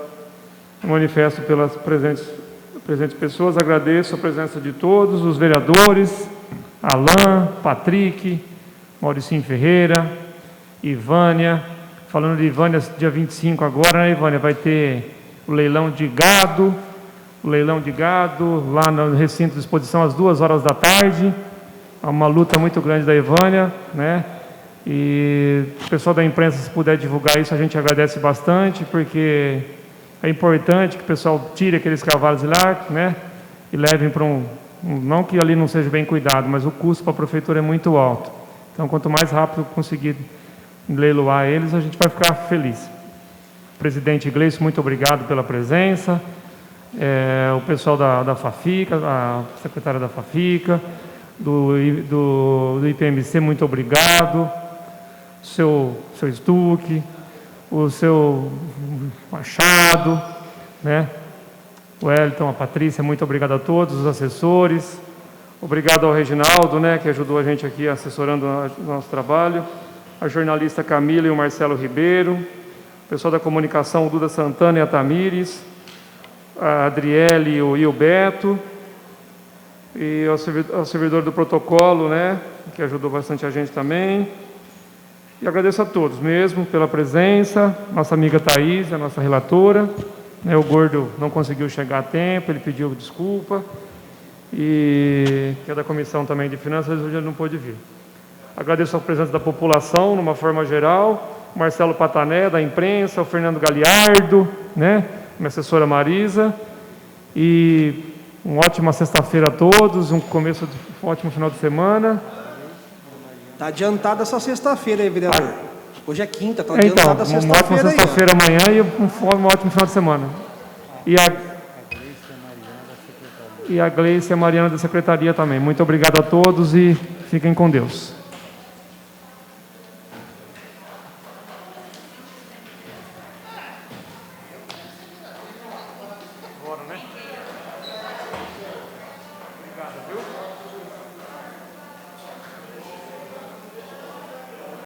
manifesto pelas presentes pessoas, agradeço a presença de todos, os vereadores, Alain, Patrick, Mauricinho Ferreira, Ivânia. Falando de Ivânia, dia 25 agora, né, Ivânia? Vai ter o leilão de gado lá no recinto de exposição às 2h da tarde. É uma luta muito grande da Ivânia, né? E o pessoal da imprensa, se puder divulgar isso, a gente agradece bastante, porque é importante que o pessoal tire aqueles cavalos de lá, né? E levem para não que ali não seja bem cuidado, mas o custo para a prefeitura é muito alto. Então, quanto mais rápido conseguir leiloar eles, a gente vai ficar feliz. Presidente Gleice, muito obrigado pela presença. O pessoal da FAFICA, a secretária da FAFICA, do IPMC, muito obrigado. O seu Stuck, o seu Machado, né? O Wellington, a Patrícia, muito obrigado a todos, os assessores. Obrigado ao Reginaldo, né, que ajudou a gente aqui assessorando o nosso trabalho. A jornalista Camila e o Marcelo Ribeiro. O pessoal da comunicação, o Duda Santana e a Tamires. A Adriele e o Beto. E ao servidor do protocolo, né, que ajudou bastante a gente também. E agradeço a todos mesmo pela presença. Nossa amiga Thaís, a nossa relatora. O Gordo não conseguiu chegar a tempo, ele pediu desculpa. E que é da Comissão também de Finanças, hoje ele não pôde vir. Agradeço a presença da população, numa forma geral, o Marcelo Patané, da imprensa, o Fernando Galiardo, né? Minha assessora Marisa, e uma ótima sexta-feira a todos, um ótimo final de semana. Está adiantada essa sexta-feira aí, vereador. Hoje é quinta, está adiantada a sexta-feira. Uma ótima sexta-feira amanhã e um ótimo final de semana. E a Gleice e a Mariana da Secretaria também. Muito obrigado a todos e fiquem com Deus.